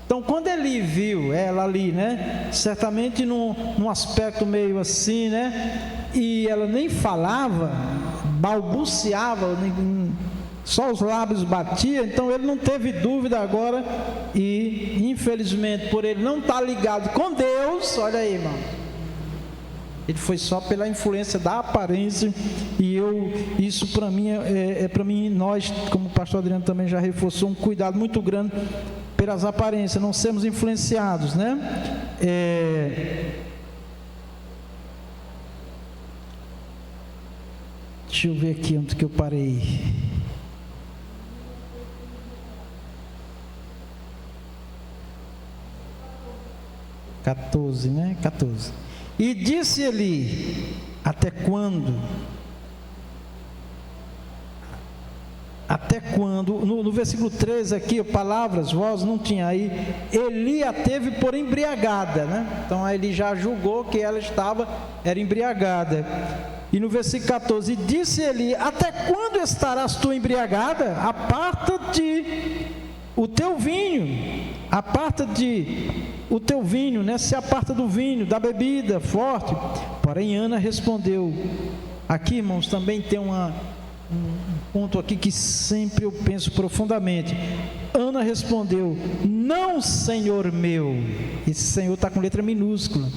Então, quando ele viu ela ali, né, certamente num aspecto meio assim, né, e ela nem falava, balbuciava, só os lábios batiam, então ele não teve dúvida agora, e infelizmente por ele não estar ligado com Deus, olha aí, irmão, ele foi só pela influência da aparência, e isso para mim para mim, nós, como o pastor Adriano também já reforçou, um cuidado muito grande pelas aparências, não sermos influenciados, né? Deixa eu ver aqui onde que eu parei. (14), né? 14. E disse Eli: até quando? Até quando? No versículo 13 aqui, palavras, voz, não tinha aí. Eli a teve por embriagada, né? Então aí ele já julgou que ela era embriagada. E no versículo 14, disse Eli: até quando estarás tu embriagada? Aparta-te o teu vinho. Aparta-te o teu vinho, né? Se aparta do vinho, da bebida forte. Porém Ana respondeu. Aqui, irmãos, também tem um ponto aqui que sempre eu penso profundamente. Ana respondeu: não, Senhor meu. Esse Senhor está com letra minúscula.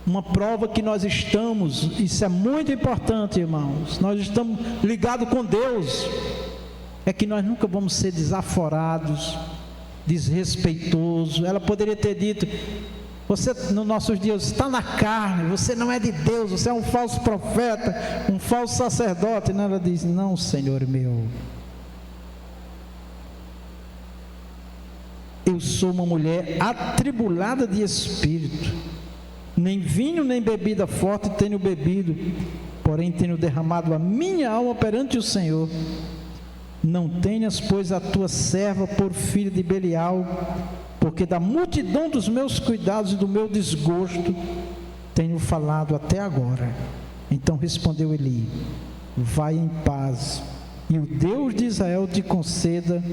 Uma prova que nós estamos, isso é muito importante, irmãos, nós estamos ligados com Deus, é que nós nunca vamos ser desaforados, desrespeitosos. Ela poderia ter dito: você, nos nossos dias, está na carne, você não é de Deus, você é um falso profeta, um falso sacerdote. Ela diz: não, Senhor meu, eu sou uma mulher atribulada de espírito, nem vinho nem bebida forte tenho bebido, porém tenho derramado a minha alma perante o Senhor. Não tenhas, pois, a tua serva por filha de Belial, porque da multidão dos meus cuidados e do meu desgosto tenho falado até agora. Então respondeu Eli: vai em paz, e o Deus de Israel te conceda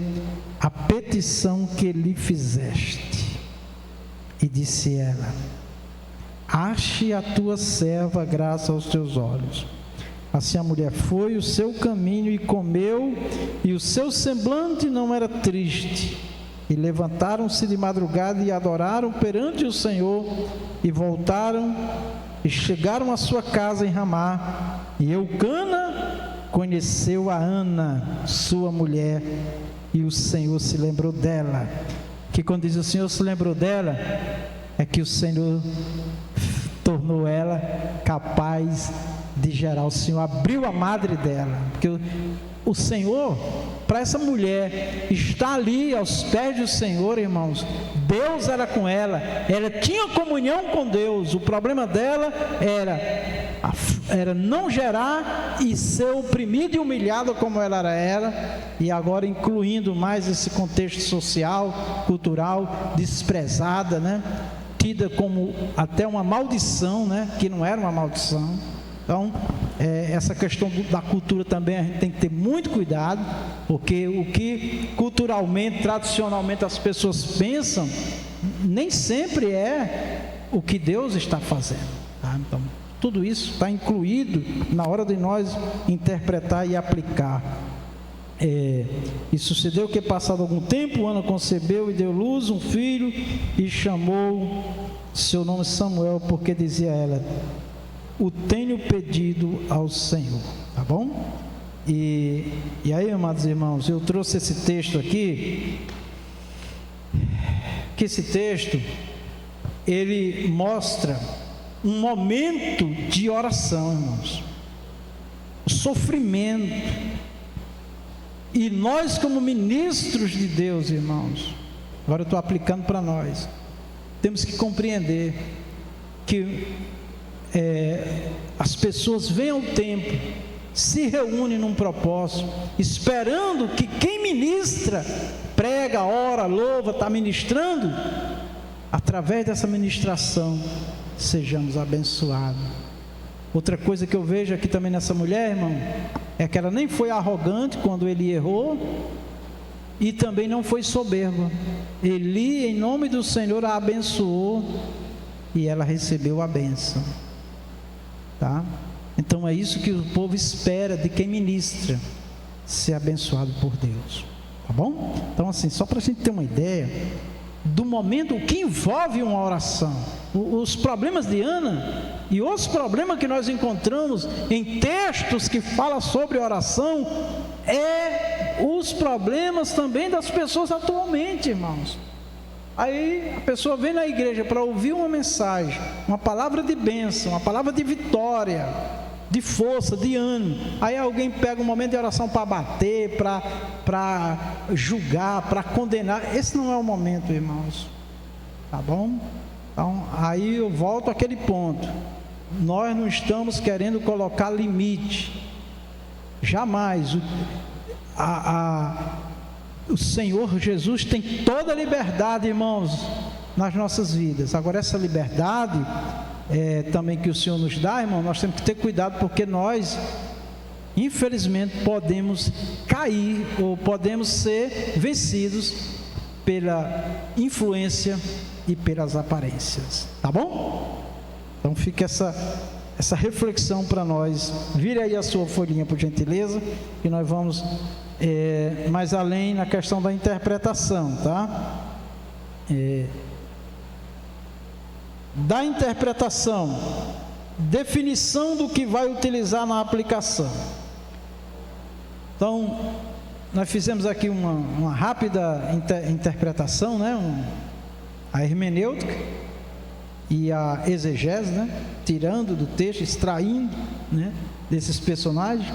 a petição que lhe fizeste. E disse ela: ache a tua serva graça aos teus olhos. Assim a mulher foi o seu caminho e comeu, e o seu semblante não era triste. E levantaram-se de madrugada e adoraram perante o Senhor, e voltaram e chegaram à sua casa em Ramá. E Eucana conheceu a Ana, sua mulher, e o Senhor se lembrou dela. Que quando diz o Senhor se lembrou dela, é que o Senhor tornou ela capaz de gerar. O Senhor abriu a madre dela, porque o Senhor, para essa mulher estar ali aos pés do Senhor, irmãos, Deus era com ela, ela tinha comunhão com Deus. O problema dela era não gerar e ser oprimida e humilhada como ela era, e agora incluindo mais esse contexto social, cultural, desprezada, né? Tida como até uma maldição, né? Que não era uma maldição. Então, essa questão da cultura também a gente tem que ter muito cuidado, porque o que culturalmente, tradicionalmente as pessoas pensam, nem sempre é o que Deus está fazendo, tá? Então, tudo isso está incluído na hora de nós interpretar e aplicar. E sucedeu que, passado algum tempo, Ana concebeu e deu luz um filho, e chamou seu nome Samuel, porque dizia ela: o tenho pedido ao Senhor. Tá bom? E aí, amados irmãos, eu trouxe esse texto aqui, que esse texto ele mostra um momento de oração, irmãos, o sofrimento. E nós, como ministros de Deus, irmãos, agora eu estou aplicando para nós, temos que compreender que as pessoas vêm ao templo, se reúnem num propósito, esperando que quem ministra, prega, ora, louva, está ministrando, através dessa ministração sejamos abençoados. Outra coisa que eu vejo aqui também nessa mulher, irmão, é que ela nem foi arrogante quando ele errou, e também não foi soberba. Eli, em nome do Senhor, a abençoou, e ela recebeu a bênção, tá? Então é isso que o povo espera de quem ministra, ser abençoado por Deus, tá bom? Então, assim, só para a gente ter uma ideia do momento, o que envolve uma oração, os problemas de Ana e os problemas que nós encontramos em textos que falam sobre oração, os problemas também das pessoas atualmente, irmãos. Aí a pessoa vem na igreja para ouvir uma mensagem, uma palavra de bênção, uma palavra de vitória, de força, de ânimo. Aí alguém pega um momento de oração para bater, para julgar, para condenar. Esse não é o momento, irmãos, tá bom? Então, aí eu volto àquele ponto. Nós não estamos querendo colocar limite, jamais. O Senhor Jesus tem toda a liberdade, irmãos, nas nossas vidas. Agora, essa liberdade também que o Senhor nos dá, irmão, nós temos que ter cuidado, porque nós, infelizmente, podemos cair ou podemos ser vencidos pela influência e pelas aparências, tá bom? Então fica essa reflexão para nós. Vire aí a sua folhinha, por gentileza, e nós vamos mais além na questão da interpretação, tá? Da interpretação, definição do que vai utilizar na aplicação. Então, nós fizemos aqui uma rápida interpretação, né? A hermenêutica e a exegese, né? Tirando do texto, extraindo, né? Desses personagens.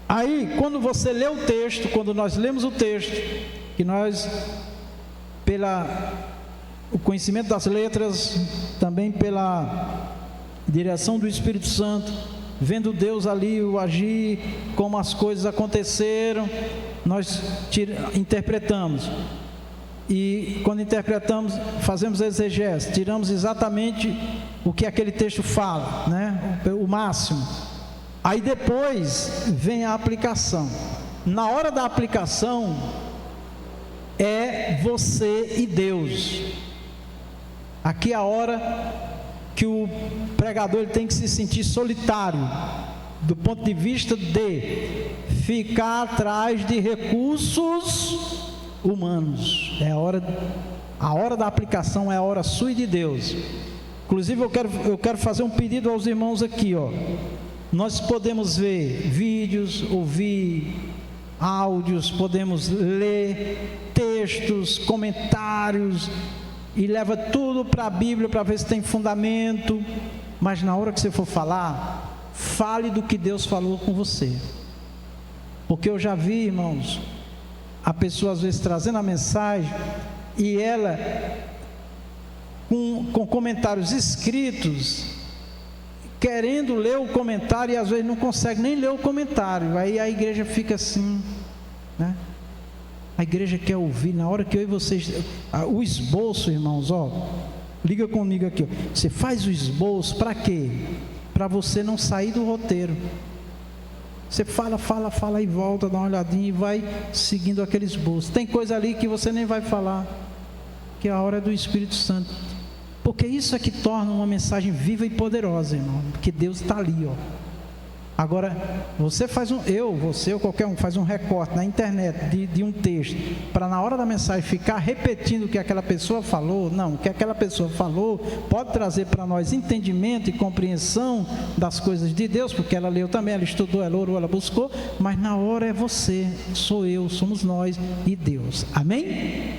Aí, quando você lê o texto, quando nós lemos o texto, que nós, o conhecimento das letras, também pela direção do Espírito Santo, vendo Deus ali o agir, como as coisas aconteceram, nós interpretamos. E quando interpretamos, fazemos exegese, tiramos exatamente o que aquele texto fala, né? O máximo. Aí depois vem a aplicação. Na hora da aplicação, é você e Deus. Aqui a hora que o pregador ele tem que se sentir solitário, do ponto de vista de ficar atrás de recursos humanos. A hora da aplicação é a hora sua e de Deus. Inclusive eu quero fazer um pedido aos irmãos aqui, ó. Nós podemos ver vídeos, ouvir áudios, podemos ler textos, comentários, e leva tudo para a Bíblia para ver se tem fundamento, mas na hora que você for falar, fale do que Deus falou com você. Porque eu já vi, irmãos, a pessoa às vezes trazendo a mensagem e ela com comentários escritos, querendo ler o comentário, e às vezes não consegue nem ler o comentário. Aí a igreja fica assim, né? A igreja quer ouvir. Na hora que eu e vocês, o esboço, irmãos, ó, liga comigo aqui, ó. Você faz o esboço para quê? Para você não sair do roteiro. Você fala e volta, dá uma olhadinha e vai seguindo aquele esboço. Tem coisa ali que você nem vai falar, que é a hora do Espírito Santo. Porque isso é que torna uma mensagem viva e poderosa, irmão. Porque Deus está ali, ó. Agora, você ou qualquer um faz um recorte na internet de um texto, para na hora da mensagem ficar repetindo o que aquela pessoa falou. Não, o que aquela pessoa falou pode trazer para nós entendimento e compreensão das coisas de Deus, porque ela leu também, ela estudou, ela orou, ela buscou, mas na hora é você, sou eu, somos nós e Deus. Amém?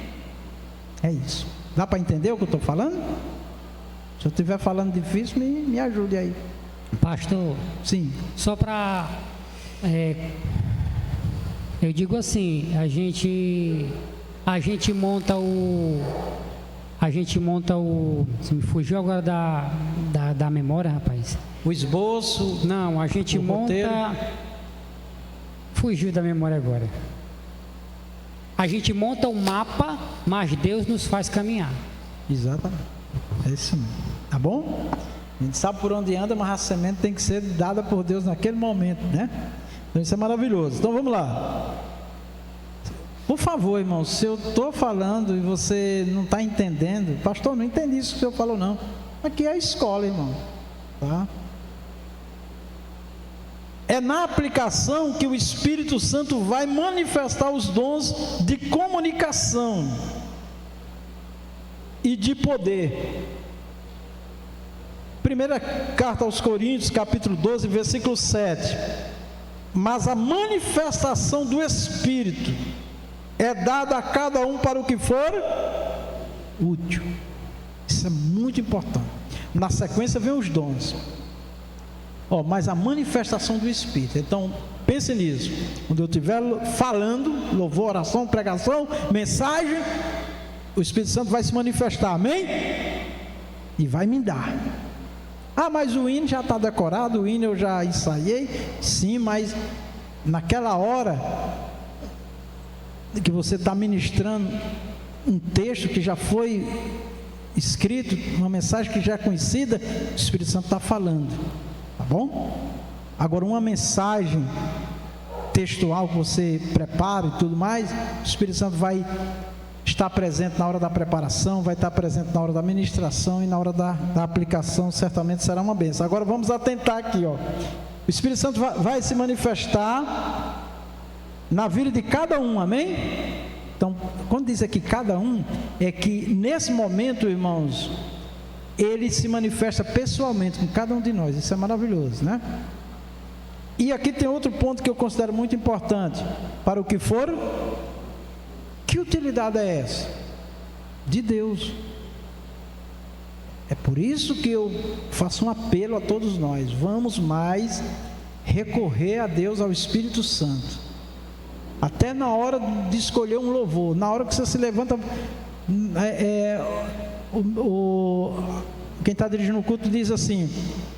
É isso. Dá para entender o que eu estou falando? Se eu estiver falando difícil, me ajude aí. Pastor, sim. Só para, eu digo assim, a gente monta o, se me fugiu agora da memória, rapaz. O esboço. Não, a gente monta, roteiro. Fugiu da memória agora. A gente monta o mapa, mas Deus nos faz caminhar. Exatamente, é isso mesmo, tá bom? A gente sabe por onde anda, mas a semente tem que ser dada por Deus naquele momento, né? Então isso é maravilhoso. Então vamos lá. Por favor, irmão, se eu estou falando e você não está entendendo, pastor, não entendi isso que o senhor falou não. Aqui é a escola, irmão, tá? É na aplicação que o Espírito Santo vai manifestar os dons de comunicação e de poder. Primeira carta aos Coríntios, capítulo 12, versículo 7. Mas a manifestação do Espírito é dada a cada um para o que for útil. Isso é muito importante. Na sequência vem os dons. Mas a manifestação do Espírito. Então, pense nisso. Quando eu estiver falando, louvor, oração, pregação, mensagem, o Espírito Santo vai se manifestar, amém? E vai me dar. Mas o hino já está decorado, o hino eu já ensaiei. Sim, mas naquela hora que você está ministrando um texto que já foi escrito, uma mensagem que já é conhecida, o Espírito Santo está falando, tá bom? Agora, uma mensagem textual que você prepara e tudo mais, o Espírito Santo vai estar presente na hora da preparação, vai estar presente na hora da ministração e na hora da aplicação, certamente será uma bênção. Agora vamos atentar aqui, ó. O Espírito Santo vai se manifestar na vida de cada um, amém? Então, quando diz aqui cada um, é que nesse momento, irmãos, ele se manifesta pessoalmente com cada um de nós. Isso é maravilhoso, né? E aqui tem outro ponto que eu considero muito importante. Para o que for, que utilidade é essa? De Deus. É por isso que eu faço um apelo a todos nós. Vamos mais recorrer a Deus, ao Espírito Santo. Até na hora de escolher um louvor, na hora que você se levanta, quem está dirigindo o culto diz assim: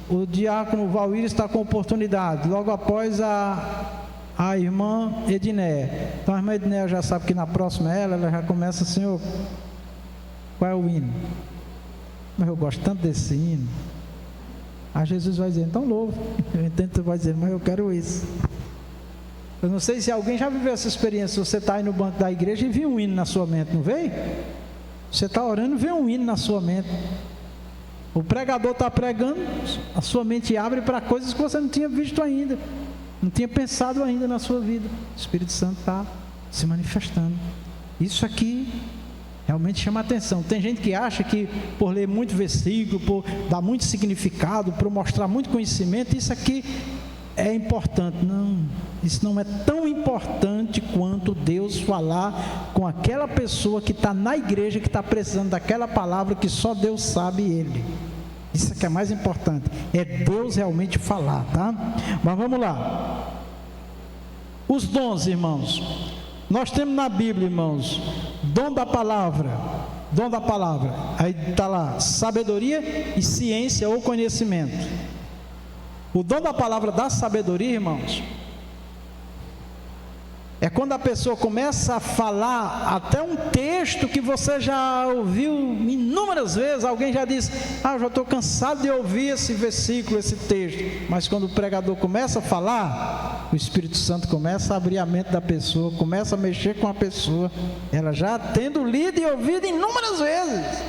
o diácono Valdir está com oportunidade, logo após a irmã Edné. Então a irmã Edné já sabe que na próxima ela já começa: Senhor, qual é o hino? Mas eu gosto tanto desse hino. Aí Jesus vai dizer: então louvo. Eu entendo que você vai dizer: mas eu quero isso. Eu não sei se alguém já viveu essa experiência. Você está aí no banco da igreja e viu um hino na sua mente, não veio? Você está orando e vê um hino na sua mente. O pregador está pregando, a sua mente abre para coisas que você não tinha visto ainda, não tinha pensado ainda na sua vida. O Espírito Santo está se manifestando. Isso aqui realmente chama atenção. Tem gente que acha que por ler muito versículo, por dar muito significado, por mostrar muito conhecimento, isso aqui é importante. Não, isso não é tão importante quanto Deus falar com aquela pessoa que está na igreja, que está precisando daquela palavra que só Deus sabe Ele. Isso aqui é mais importante, é Deus realmente falar, tá? Mas vamos lá. Os dons, irmãos. Nós temos na Bíblia, irmãos, dom da palavra. Aí está lá, sabedoria e ciência ou conhecimento. O dom da palavra da sabedoria, irmãos, é quando a pessoa começa a falar até um texto que você já ouviu inúmeras vezes. Alguém já disse: eu já estou cansado de ouvir esse versículo, esse texto. Mas quando o pregador começa a falar, o Espírito Santo começa a abrir a mente da pessoa, começa a mexer com a pessoa, ela já tendo lido e ouvido inúmeras vezes.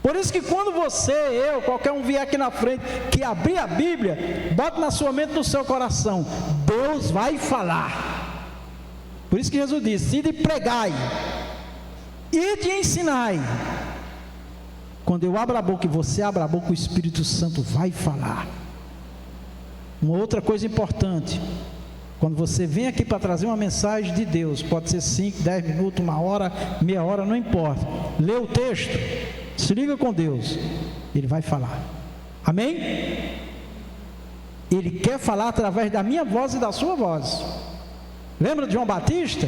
Por isso que quando você, eu, qualquer um vier aqui na frente, que abrir a Bíblia, bota na sua mente, no seu coração: Deus vai falar. Por isso que Jesus disse: ide e pregai, ide e ensinai. Quando eu abro a boca e você abre a boca, o Espírito Santo vai falar. Uma outra coisa importante: quando você vem aqui para trazer uma mensagem de Deus, pode ser 5, 10 minutos, 1 hora, meia hora, não importa. Lê o texto, se liga com Deus, Ele vai falar. Amém? Ele quer falar através da minha voz e da sua voz. Lembra de João Batista?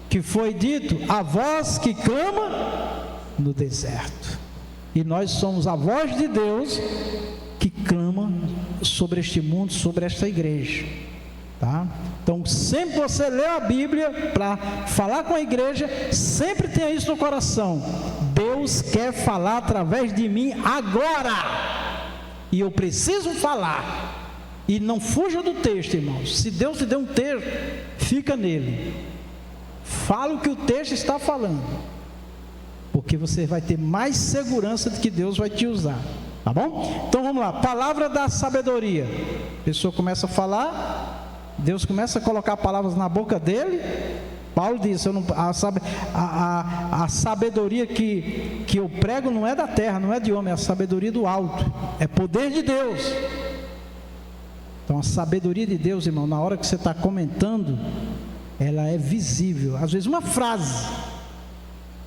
Que foi dito: a voz que clama no deserto. E nós somos a voz de Deus que clama sobre este mundo, sobre esta igreja. Tá? Então, sempre você lê a Bíblia para falar com a igreja, sempre tenha isso no coração: Deus quer falar através de mim agora, e eu preciso falar. E não fuja do texto, irmãos. Se Deus te deu um texto, fica nele, fala o que o texto está falando, porque você vai ter mais segurança de que Deus vai te usar. Tá bom? Então vamos lá. Palavra da sabedoria. A pessoa começa a falar, Deus começa a colocar palavras na boca dele. Paulo disse: a sabedoria que eu prego não é da terra, não é de homem, é a sabedoria do alto, é poder de Deus. Então a sabedoria de Deus, irmão, na hora que você está comentando, ela é visível. Às vezes uma frase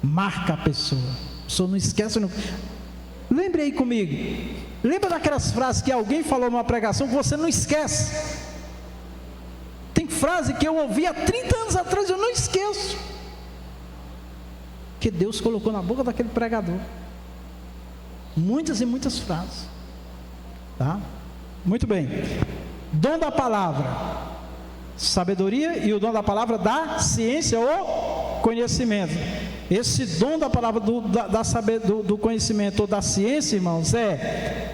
marca a pessoa não esquece. Lembre aí comigo, lembra daquelas frases que alguém falou numa pregação que você não esquece? Tem frase que eu ouvi há 30 anos atrás, eu não esqueço, que Deus colocou na boca daquele pregador. Muitas e muitas frases, tá? Muito bem. Dom da palavra, sabedoria, e o dom da palavra da ciência ou conhecimento. Esse dom da palavra do conhecimento ou da ciência, irmãos, é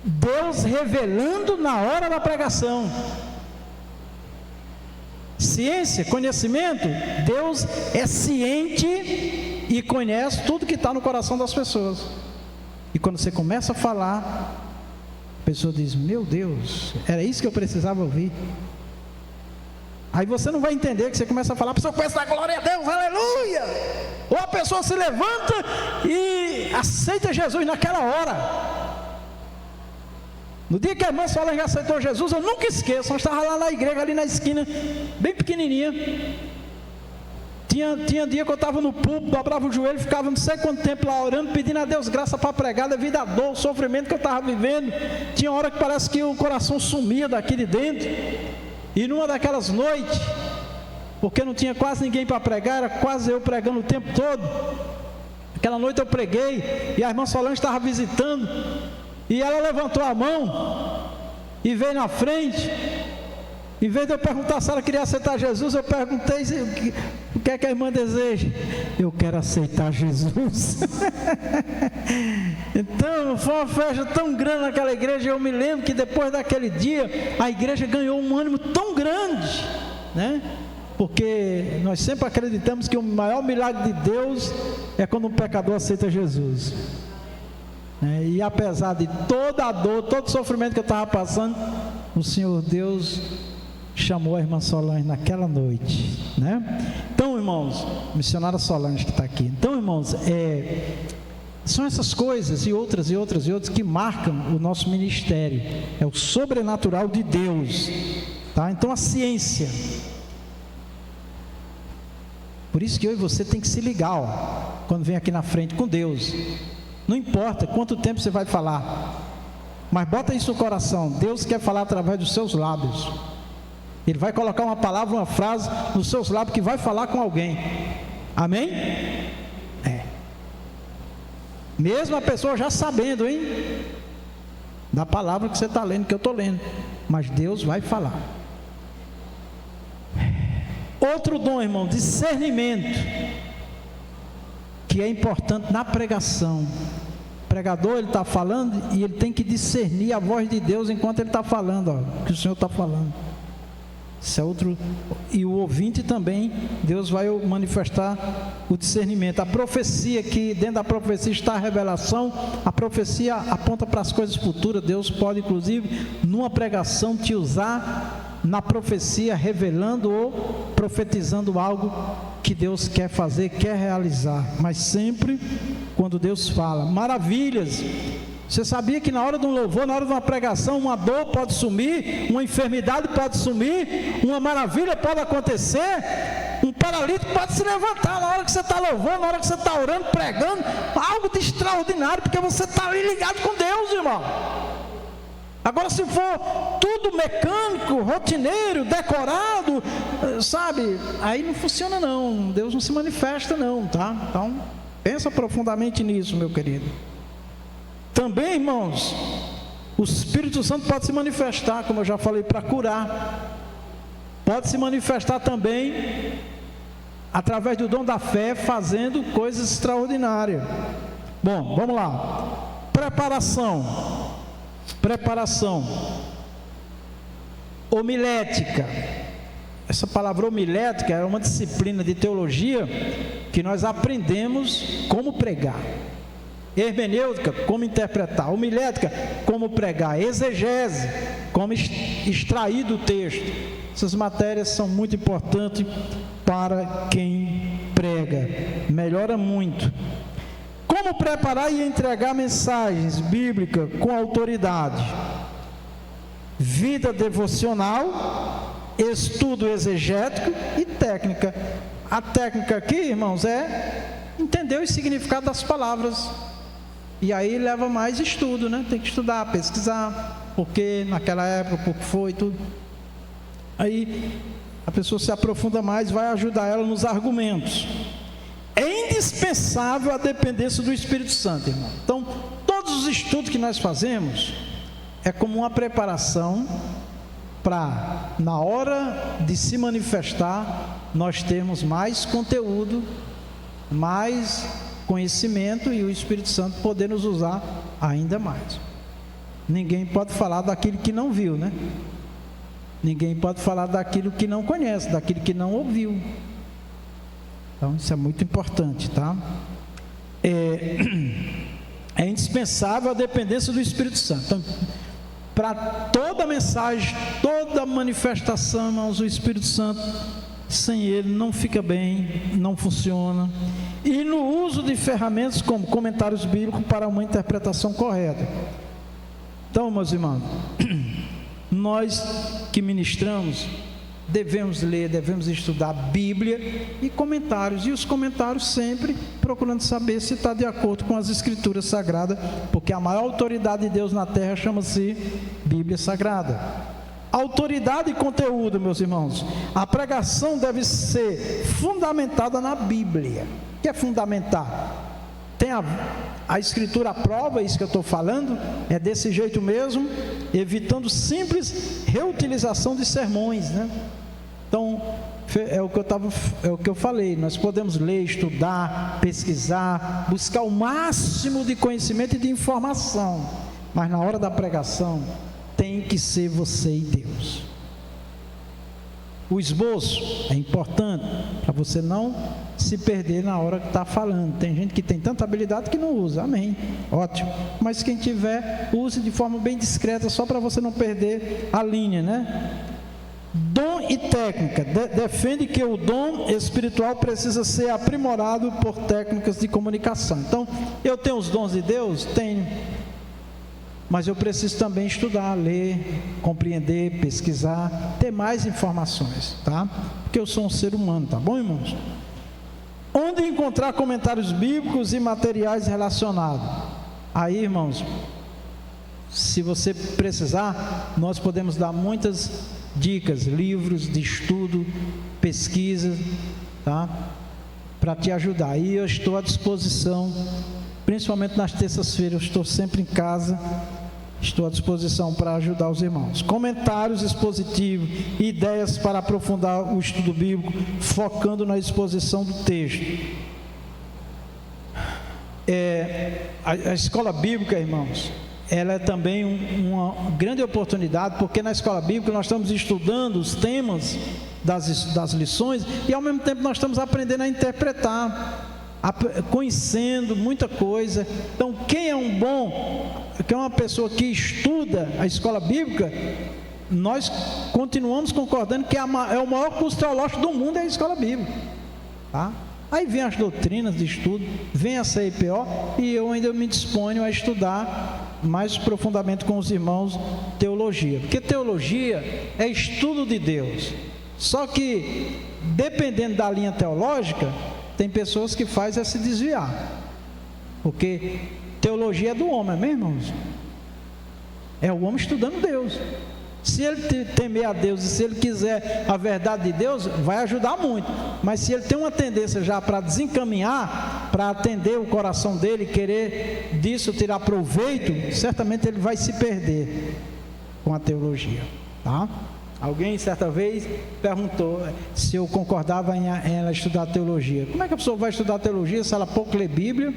Deus revelando na hora da pregação. Ciência, conhecimento, Deus é ciente e conhece tudo que está no coração das pessoas. E quando você começa a falar, a pessoa diz: meu Deus, era isso que eu precisava ouvir. Aí você não vai entender, que você começa a falar, a pessoa começa a dar glória a Deus, aleluia. Ou a pessoa se levanta e aceita Jesus naquela hora. No dia que a irmã Solange aceitou Jesus, eu nunca esqueço. Nós estávamos lá na igreja, ali na esquina, bem pequenininha. Tinha dia que eu estava no púlpito, dobrava o joelho, ficava não sei quanto tempo lá orando, pedindo a Deus graça para pregar, devido à dor, o sofrimento que eu estava vivendo. Tinha hora que parece que o coração sumia daqui de dentro. E numa daquelas noites, porque não tinha quase ninguém para pregar, era quase eu pregando o tempo todo. Aquela noite eu preguei, e a irmã Solange estava visitando, e ela levantou a mão e veio na frente. Em vez de eu perguntar se ela queria aceitar Jesus, eu perguntei o que é que a irmã deseja. Eu quero aceitar Jesus. Então foi uma festa tão grande naquela igreja. Eu me lembro que depois daquele dia a igreja ganhou um ânimo tão grande, né? Porque nós sempre acreditamos que o maior milagre de Deus é quando um pecador aceita Jesus. né? E apesar de toda a dor, todo o sofrimento que eu estava passando, o Senhor Deus chamou a irmã Solange naquela noite, né? Então, irmãos, missionária Solange que está aqui. Então, irmãos, são essas coisas e outras que marcam o nosso ministério. É o sobrenatural de Deus, tá? Então, a ciência. Por isso que eu e você tem que se ligar, ó, quando vem aqui na frente com Deus. Não importa quanto tempo você vai falar, mas bota isso no coração. Deus quer falar através dos seus lábios. Ele vai colocar uma palavra, uma frase nos seus lábios que vai falar com alguém. Amém? Mesmo a pessoa já sabendo, hein, da palavra que você está lendo, que eu estou lendo, mas Deus vai falar. Outro dom, irmão, discernimento, que é importante na pregação. O pregador, ele está falando e ele tem que discernir a voz de Deus enquanto ele está falando, ó, o que o Senhor está falando. Isso é outro. E o ouvinte também, Deus vai manifestar o discernimento. A profecia, que dentro da profecia está a revelação, a profecia aponta para as coisas futuras. Deus pode, inclusive, numa pregação, te usar na profecia, revelando ou profetizando algo que Deus quer fazer, quer realizar. Mas sempre quando Deus fala, maravilhas. Você sabia que na hora de um louvor, na hora de uma pregação, uma dor pode sumir, uma enfermidade pode sumir, uma maravilha pode acontecer, um paralítico pode se levantar na hora que você está louvando, na hora que você está orando, pregando, algo de extraordinário, porque você está ali ligado com Deus, irmão. Agora, se for tudo mecânico, rotineiro, decorado, sabe, aí não funciona não, Deus não se manifesta não, tá? Então, pensa profundamente nisso, meu querido. Também, irmãos, o Espírito Santo pode se manifestar, como eu já falei, para curar. Pode se manifestar também através do dom da fé, fazendo coisas extraordinárias. Bom, vamos lá. Preparação. Homilética. Essa palavra homilética é uma disciplina de teologia que nós aprendemos como pregar. Hermenêutica, como interpretar. Homilética, como pregar. Exegese, como extrair do texto. Essas matérias são muito importantes para quem prega. Melhora muito. Como preparar e entregar mensagens bíblicas com autoridade. Vida devocional, estudo exegético e técnica. A técnica aqui, irmãos, é entender o significado das palavras. E aí leva mais estudo, né? Tem que estudar, pesquisar, porque naquela época, por que foi, tudo. Aí a pessoa se aprofunda mais, vai ajudar ela nos argumentos. É indispensável a dependência do Espírito Santo, irmão. Então, todos os estudos que nós fazemos é como uma preparação para, na hora de se manifestar, nós termos mais conteúdo, mais conhecimento e o Espírito Santo poder nos usar ainda mais. Ninguém pode falar daquilo que não viu, né? Ninguém pode falar daquilo que não conhece, daquilo que não ouviu. Então isso é muito importante, tá? É indispensável a dependência do Espírito Santo. Então, para toda mensagem, toda manifestação, irmãos, o Espírito Santo, sem ele não fica bem, não funciona. E no uso de ferramentas como comentários bíblicos para uma interpretação correta. Então, meus irmãos, nós que ministramos devemos ler, devemos estudar a Bíblia e comentários, e os comentários sempre procurando saber se está de acordo com as Escrituras Sagradas, porque a maior autoridade de Deus na terra chama-se Bíblia Sagrada. Autoridade e conteúdo, meus irmãos. A pregação deve ser fundamentada na Bíblia. O que é fundamentar? Tem a Escritura aprova isso que eu estou falando, é desse jeito mesmo, evitando simples reutilização de sermões, né? Então, é o que eu falei, nós podemos ler, estudar, pesquisar, buscar o máximo de conhecimento e de informação, mas na hora da pregação, tem que ser você e Deus. O esboço é importante para você não se perder na hora que está falando. Tem gente que tem tanta habilidade que não usa, amém, ótimo. Mas quem tiver, use de forma bem discreta, só para você não perder a linha, né? Dom e técnica. Defende que o dom espiritual precisa ser aprimorado por técnicas de comunicação. Então, eu tenho os dons de Deus? Tenho. Mas eu preciso também estudar, ler, compreender, pesquisar, ter mais informações, tá? Porque eu sou um ser humano, tá bom, irmãos? Onde encontrar comentários bíblicos e materiais relacionados? Aí, irmãos, se você precisar, nós podemos dar muitas dicas, livros de estudo, pesquisa, tá? Para te ajudar. E eu estou à disposição, principalmente nas terças-feiras, eu estou sempre em casa, estou à disposição para ajudar os irmãos. Comentários expositivos, ideias para aprofundar o estudo bíblico, focando na exposição do texto. A escola bíblica, irmãos, ela é também uma grande oportunidade, porque na escola bíblica nós estamos estudando os temas das lições e ao mesmo tempo nós estamos aprendendo a interpretar, conhecendo muita coisa. Então, quem é uma pessoa que estuda a escola bíblica, nós continuamos concordando que é o maior curso teológico do mundo, é a escola bíblica, tá? Aí vem as doutrinas de estudo, vem a CIPO, e eu ainda me disponho a estudar mais profundamente com os irmãos teologia, porque teologia é estudo de Deus. Só que, dependendo da linha teológica, tem pessoas que fazem se desviar, porque teologia é do homem, é mesmo, irmãos? É o homem estudando Deus. Se ele temer a Deus e se ele quiser a verdade de Deus, vai ajudar muito. Mas se ele tem uma tendência já para desencaminhar, para atender o coração dele, querer disso tirar proveito, certamente ele vai se perder com a teologia, tá? Alguém certa vez perguntou se eu concordava em ela estudar teologia. Como é que a pessoa vai estudar teologia se ela pouco lê Bíblia,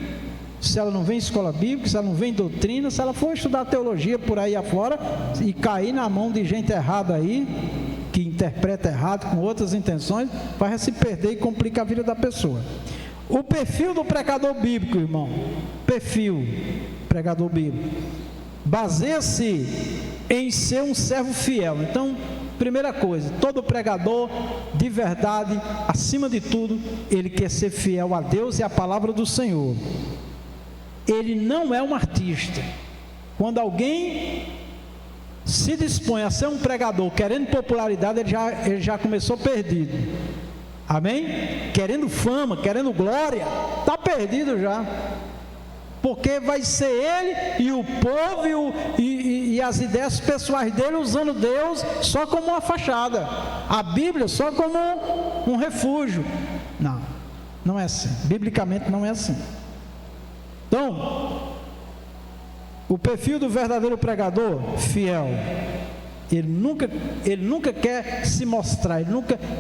se ela não vem em escola bíblica, se ela não vem em doutrina, se ela for estudar teologia por aí afora e cair na mão de gente errada aí, que interpreta errado, com outras intenções, vai se perder e complica a vida da pessoa. O perfil do pregador bíblico, irmão, perfil pregador bíblico, baseia-se em ser um servo fiel. Então, primeira coisa, todo pregador de verdade, acima de tudo, ele quer ser fiel a Deus e à palavra do Senhor. Ele não é um artista. Quando alguém se dispõe a ser um pregador querendo popularidade, ele já começou perdido. Amém? Querendo fama, querendo glória, está perdido já. Porque vai ser ele e o povo e as ideias pessoais dele usando Deus só como uma fachada, a Bíblia só como um refúgio. Não é assim. Biblicamente não é assim. Então, o perfil do verdadeiro pregador fiel, ele nunca quer se mostrar,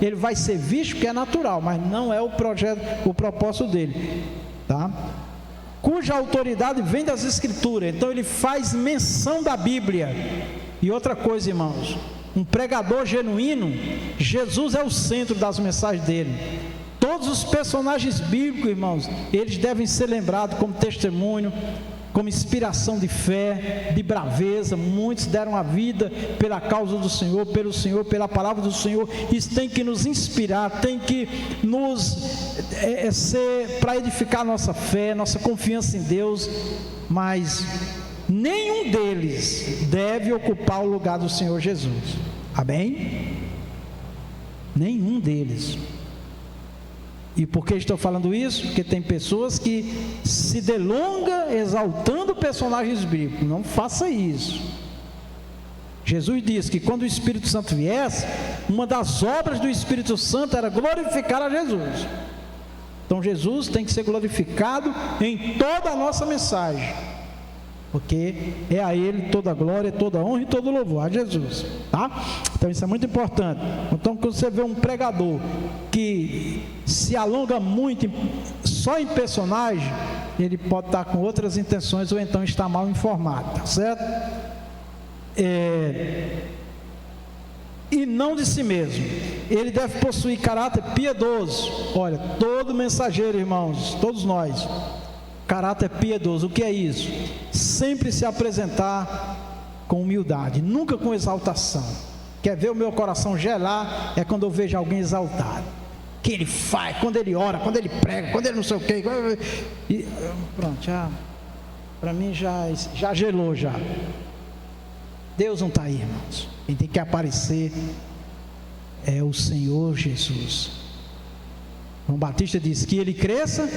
ele vai ser visto, que é natural, mas não é o propósito dele, tá? Cuja autoridade vem das Escrituras. Então ele faz menção da Bíblia. E outra coisa, irmãos, um pregador genuíno, Jesus é o centro das mensagens dele. Todos os personagens bíblicos, irmãos, eles devem ser lembrados como testemunho, como inspiração de fé, de braveza. Muitos deram a vida pela causa do Senhor, pelo Senhor, pela palavra do Senhor. Isso tem que nos inspirar, tem que nos ser para edificar nossa fé, nossa confiança em Deus. Mas nenhum deles deve ocupar o lugar do Senhor Jesus. Amém? Nenhum deles. E por que estou falando isso? Porque tem pessoas que se delongam exaltando personagens bíblicos. Não faça isso. Jesus disse que quando o Espírito Santo viesse, uma das obras do Espírito Santo era glorificar a Jesus. Então Jesus tem que ser glorificado em toda a nossa mensagem, porque é a Ele toda a glória, toda a honra e todo o louvor, a Jesus, tá? Então isso é muito importante. Então quando você vê um pregador que se alonga muito só em personagem, ele pode estar com outras intenções ou então está mal informado, tá certo? e não de si mesmo. Ele deve possuir caráter piedoso. Olha, todo mensageiro, irmãos, todos nós, caráter piedoso. O que é isso? Sempre se apresentar com humildade, nunca com exaltação. Quer ver o meu coração gelar? É quando eu vejo alguém exaltado. O que ele faz, quando ele ora, quando ele prega, quando ele não sei o quê. E, pronto, para mim já gelou já. Deus não está aí, irmãos. Quem tem que aparecer é o Senhor Jesus. João Batista disse que ele cresça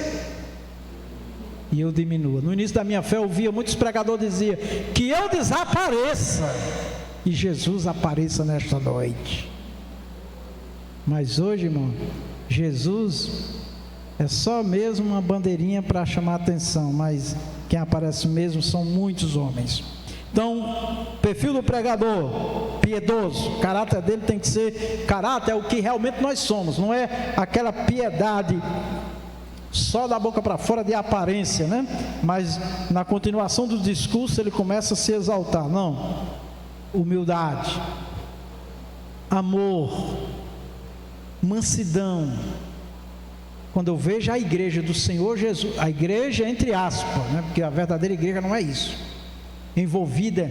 e eu diminua. No início da minha fé eu ouvia muitos pregadores dizer que eu desapareça e Jesus apareça nesta noite. Mas hoje, irmão, Jesus é só mesmo uma bandeirinha para chamar a atenção, mas quem aparece mesmo são muitos homens. Então, perfil do pregador, piedoso, o caráter dele tem que ser, caráter é o que realmente nós somos, não é aquela piedade só da boca para fora de aparência, né? Mas na continuação do discurso ele começa a se exaltar. Não, humildade, amor, mansidão. Quando eu vejo a igreja do Senhor Jesus, a igreja entre aspas, né? Porque a verdadeira igreja não é isso, envolvida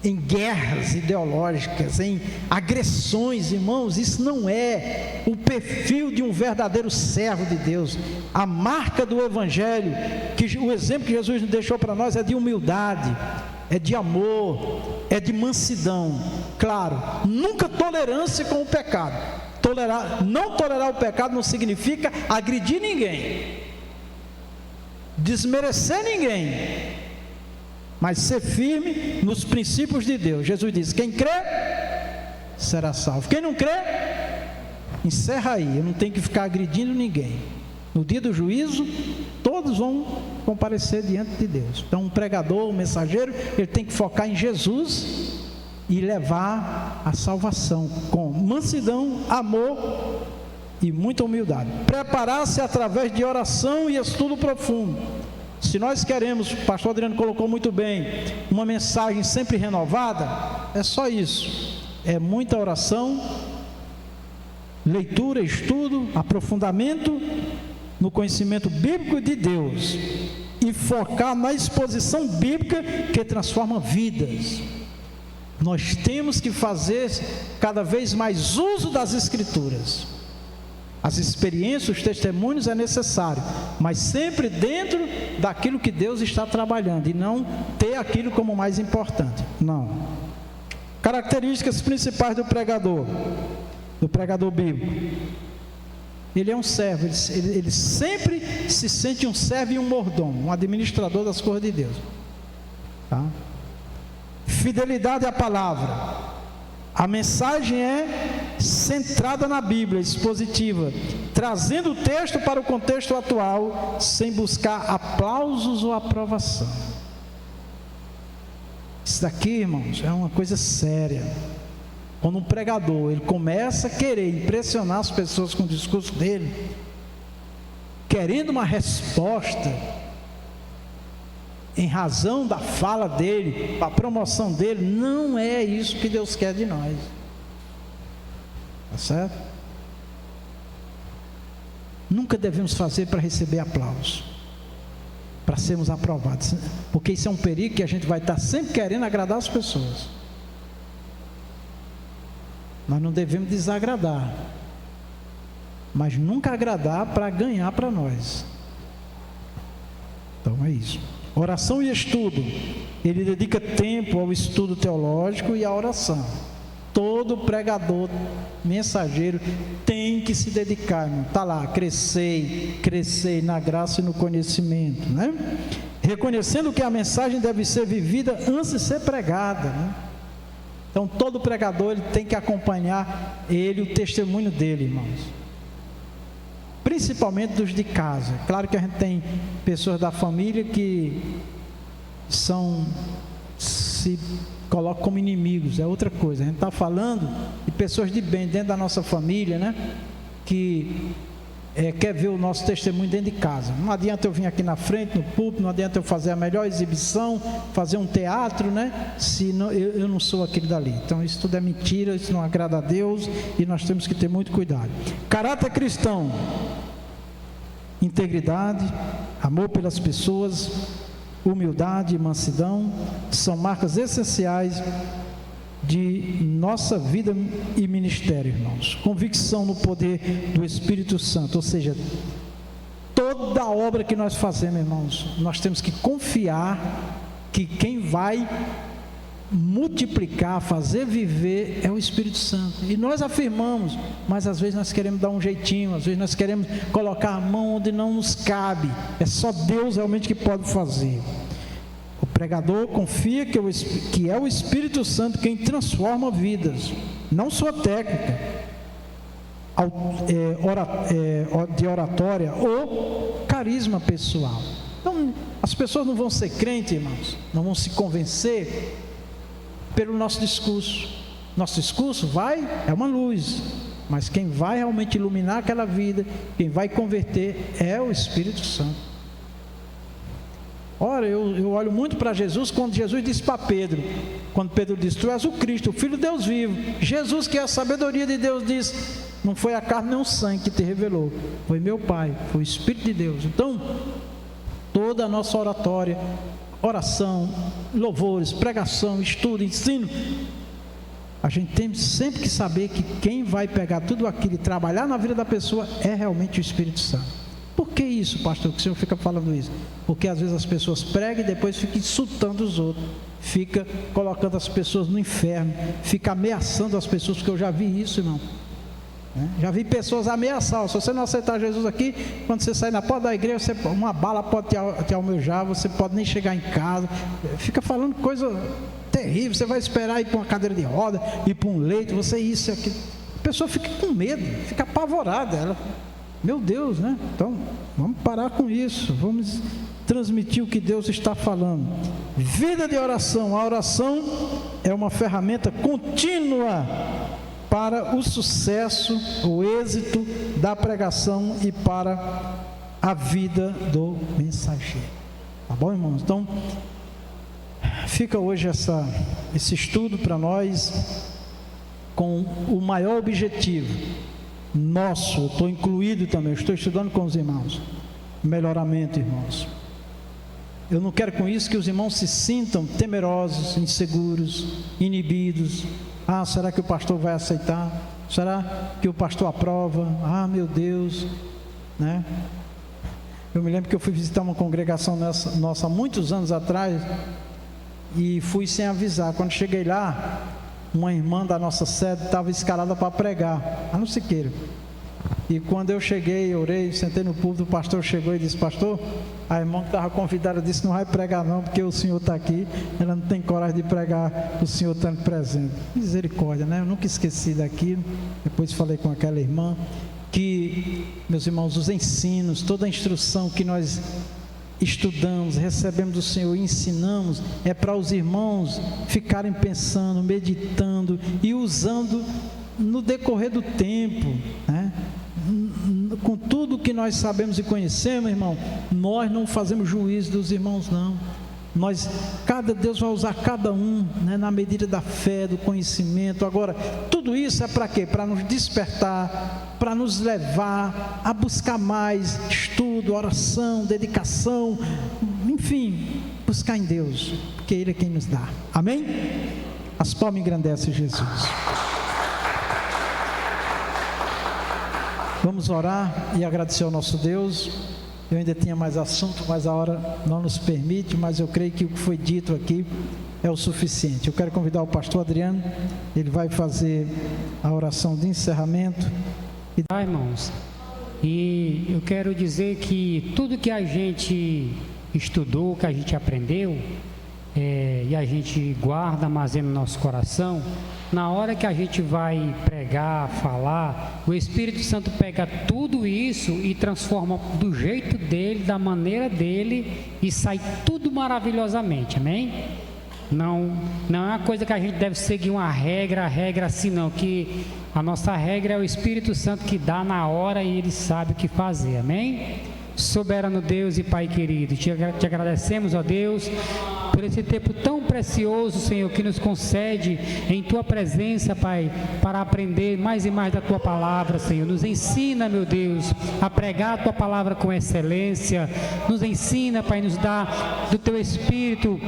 em guerras ideológicas, em agressões, irmãos, isso não é o perfil de um verdadeiro servo de Deus. A marca do Evangelho, o exemplo que Jesus nos deixou para nós é de humildade, é de amor, é de mansidão. Claro, nunca tolerância com o pecado. Não tolerar o pecado não significa agredir ninguém, desmerecer ninguém, mas ser firme nos princípios de Deus. Jesus disse: quem crê será salvo, quem não crê, encerra aí. Eu não tenho que ficar agredindo ninguém. No dia do juízo, todos vão comparecer diante de Deus. Então um pregador, um mensageiro, ele tem que focar em Jesus e levar a salvação com mansidão, amor e muita humildade. Preparar-se através de oração e estudo profundo. Se nós queremos, o pastor Adriano colocou muito bem, uma mensagem sempre renovada, é só isso. É muita oração, leitura, estudo, aprofundamento no conhecimento bíblico de Deus e focar na exposição bíblica que transforma vidas. Nós temos que fazer cada vez mais uso das Escrituras. As experiências, os testemunhos é necessário, mas sempre dentro daquilo que Deus está trabalhando e não ter aquilo como mais importante. Não. Características principais do pregador bíblico. Ele é um servo, ele sempre se sente um servo e um mordomo, um administrador das coisas de Deus. Tá? Fidelidade à palavra. A mensagem é centrada na Bíblia, expositiva, trazendo o texto para o contexto atual, sem buscar aplausos ou aprovação. Isso daqui, irmãos, é uma coisa séria. Quando um pregador, ele começa a querer impressionar as pessoas com o discurso dele, querendo uma resposta em razão da fala dele, a promoção dele, não é isso que Deus quer de nós. Tá certo? Nunca devemos fazer para receber aplauso, para sermos aprovados, porque isso é um perigo que a gente vai estar sempre querendo agradar as pessoas. Nós não devemos desagradar, mas nunca agradar para ganhar para nós. Então é isso. Oração e estudo. Ele dedica tempo ao estudo teológico e à oração. Todo pregador, mensageiro tem que se dedicar, irmão. Está lá, crescer na graça e no conhecimento, né? Reconhecendo que a mensagem deve ser vivida antes de ser pregada, né? Então todo pregador ele tem que acompanhar o testemunho dele, irmãos. Principalmente dos de casa. Claro que a gente tem pessoas da família que se colocam como inimigos, é outra coisa. A gente está falando de pessoas de bem dentro da nossa família, né? Que quer ver o nosso testemunho dentro de casa. Não adianta eu vir aqui na frente, no púlpito, não adianta eu fazer a melhor exibição, fazer um teatro, né? Se não, eu não sou aquele dali. Então isso tudo é mentira, isso não agrada a Deus e nós temos que ter muito cuidado. Caráter cristão, integridade, amor pelas pessoas, humildade e mansidão são marcas essenciais de nossa vida e ministério, irmãos. Convicção no poder do Espírito Santo, ou seja, toda a obra que nós fazemos, irmãos, nós temos que confiar que quem vai multiplicar, fazer viver é o Espírito Santo. E nós afirmamos, mas às vezes nós queremos dar um jeitinho, às vezes nós queremos colocar a mão onde não nos cabe. É só Deus realmente que pode fazer. O pregador confia que é o Espírito Santo quem transforma vidas, não sua técnica de oratória ou carisma pessoal. Então, as pessoas não vão ser crentes, irmãos, não vão se convencer pelo nosso discurso. Nosso discurso é uma luz, mas quem vai realmente iluminar aquela vida, quem vai converter é o Espírito Santo. Ora, eu olho muito para Jesus quando Jesus disse para Pedro, quando Pedro disse: tu és o Cristo, o Filho de Deus vivo. Jesus, que é a sabedoria de Deus, disse: não foi a carne nem o sangue que te revelou, foi meu Pai, foi o Espírito de Deus. Então, toda a nossa oratória, oração, louvores, pregação, estudo, ensino, a gente tem sempre que saber que quem vai pegar tudo aquilo e trabalhar na vida da pessoa é realmente o Espírito Santo. Por que isso, pastor, que o senhor fica falando isso? Porque às vezes as pessoas pregam e depois ficam insultando os outros, fica colocando as pessoas no inferno, fica ameaçando as pessoas, porque eu já vi isso, irmão. Já vi pessoas ameaçar: se você não aceitar Jesus aqui, quando você sair na porta da igreja, uma bala pode te almejar, você pode nem chegar em casa. Fica falando coisa terrível. Você vai esperar ir para uma cadeira de roda, ir para um leito, você isso e aquilo. A pessoa fica com medo, fica apavorada. Ela, meu Deus, né? Então, vamos parar com isso, vamos transmitir o que Deus está falando. Vida de oração. A oração é uma ferramenta contínua para o sucesso, o êxito da pregação e para a vida do mensageiro. Tá bom, irmãos? Então, fica hoje esse estudo para nós com o maior objetivo nosso. Eu estou incluído também, eu estou estudando com os irmãos. Melhoramento, irmãos. Eu não quero com isso que os irmãos se sintam temerosos, inseguros, inibidos. Ah, será que o pastor vai aceitar? Será que o pastor aprova? Ah, meu Deus, né? Eu me lembro que eu fui visitar uma congregação nossa há muitos anos atrás e fui sem avisar. Quando cheguei lá, uma irmã da nossa sede estava escalada para pregar, lá no Siqueira. E quando eu cheguei, orei, sentei no púlpito, o pastor chegou e disse: pastor, a irmã que estava convidada disse: não vai pregar não, porque o senhor está aqui, ela não tem coragem de pregar, o senhor estando presente. Misericórdia, né? Eu nunca esqueci daquilo. Depois falei com aquela irmã que, meus irmãos, os ensinos, toda a instrução que nós estudamos, recebemos do Senhor e ensinamos, é para os irmãos ficarem pensando, meditando e usando no decorrer do tempo, né? Com tudo que nós sabemos e conhecemos, irmão, nós não fazemos juízo dos irmãos, não. Deus vai usar cada um, né, na medida da fé, do conhecimento. Agora, tudo isso é para quê? Para nos despertar, para nos levar a buscar mais estudo, oração, dedicação, enfim, buscar em Deus, porque Ele é quem nos dá. Amém? As palmas engrandecem Jesus. Vamos orar e agradecer ao nosso Deus. Eu ainda tinha mais assunto, mas a hora não nos permite, mas eu creio que o que foi dito aqui é o suficiente. Eu quero convidar o pastor Adriano, ele vai fazer a oração de encerramento. Irmãos, e eu quero dizer que tudo que a gente estudou, que a gente aprendeu, e a gente guarda, armazena no nosso coração, na hora que a gente vai pregar, falar, o Espírito Santo pega tudo isso e transforma do jeito dele, da maneira dele, e sai tudo maravilhosamente, amém? Não é uma coisa que a gente deve seguir uma regra assim não, que A nossa regra é o Espírito Santo que dá na hora e Ele sabe o que fazer, amém? Soberano Deus e Pai querido, te agradecemos, ó Deus, por esse tempo tão precioso, Senhor, que nos concede em Tua presença, Pai, para aprender mais e mais da Tua palavra, Senhor. Nos ensina, meu Deus, a pregar a Tua palavra com excelência. Nos ensina, Pai, nos dá do Teu Espírito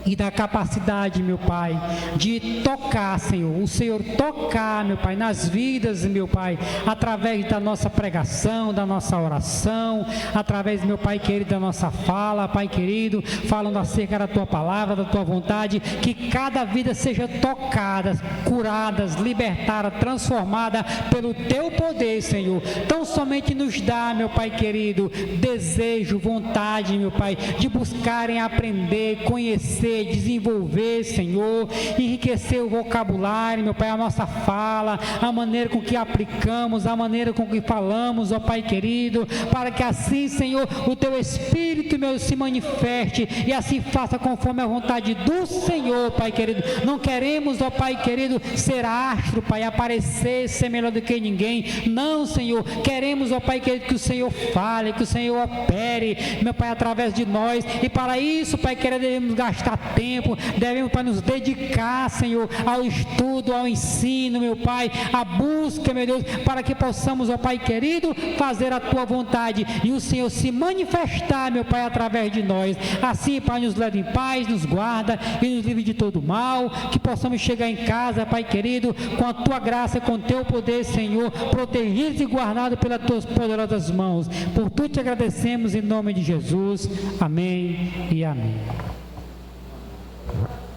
e da capacidade, meu Pai, de tocar, Senhor, o Senhor tocar, meu Pai, nas vidas, meu Pai, através da nossa pregação, da nossa oração, através, meu Pai querido, da nossa fala, Pai querido, falando acerca da Tua palavra, da Tua vontade, que cada vida seja tocada, curada, libertada, transformada pelo Teu poder, Senhor. Tão somente nos dá, meu Pai querido, desejo, vontade, meu Pai, de buscarem aprender, conhecer, desenvolver, Senhor, enriquecer o vocabulário, meu Pai, a nossa fala, a maneira com que aplicamos, a maneira com que falamos, ó Pai querido, para que assim, Senhor, o Teu Espírito, meu, se manifeste e assim faça conforme a vontade do Senhor, Pai querido. Não queremos, ó Pai querido, ser astro, Pai, aparecer, ser melhor do que ninguém, não, Senhor, queremos, ó Pai querido, que o Senhor fale, que o Senhor opere, meu Pai, através de nós, e para isso, Pai querido, devemos gastar tempo, devemos, Pai, nos dedicar, Senhor, ao estudo, ao ensino, meu Pai, à busca, meu Deus, para que possamos, ó Pai querido, fazer a Tua vontade e o Senhor se manifestar, meu Pai, através de nós. Assim, Pai, nos leve em paz, nos guarda e nos livre de todo mal, que possamos chegar em casa, Pai querido, com a Tua graça, com o Teu poder, Senhor, protegidos e guardados pelas Tuas poderosas mãos. Por tudo te agradecemos em nome de Jesus. Amém e amém.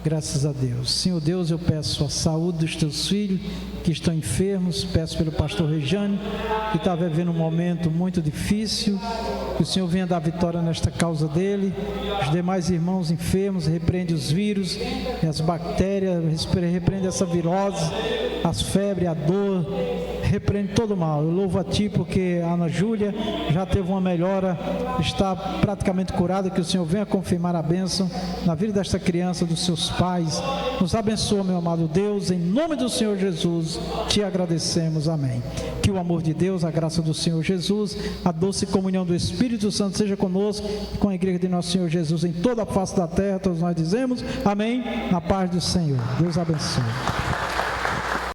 Graças a Deus. Senhor Deus, eu peço a saúde dos Teus filhos que estão enfermos, peço pelo pastor Rejane, que está vivendo um momento muito difícil, que o Senhor venha dar vitória nesta causa dele, os demais irmãos enfermos, repreende os vírus e as bactérias, repreende essa virose, as febres, a dor, repreende todo o mal. Eu louvo a Ti porque a Ana Júlia já teve uma melhora, está praticamente curada, que o Senhor venha confirmar a bênção na vida desta criança, dos seus pais. Nos abençoa, meu amado Deus, em nome do Senhor Jesus, Te agradecemos, amém. Que o amor de Deus, a graça do Senhor Jesus, a doce comunhão do Espírito Santo seja conosco e com a igreja de nosso Senhor Jesus em toda a face da terra. Todos nós dizemos amém, na paz do Senhor. Deus abençoe.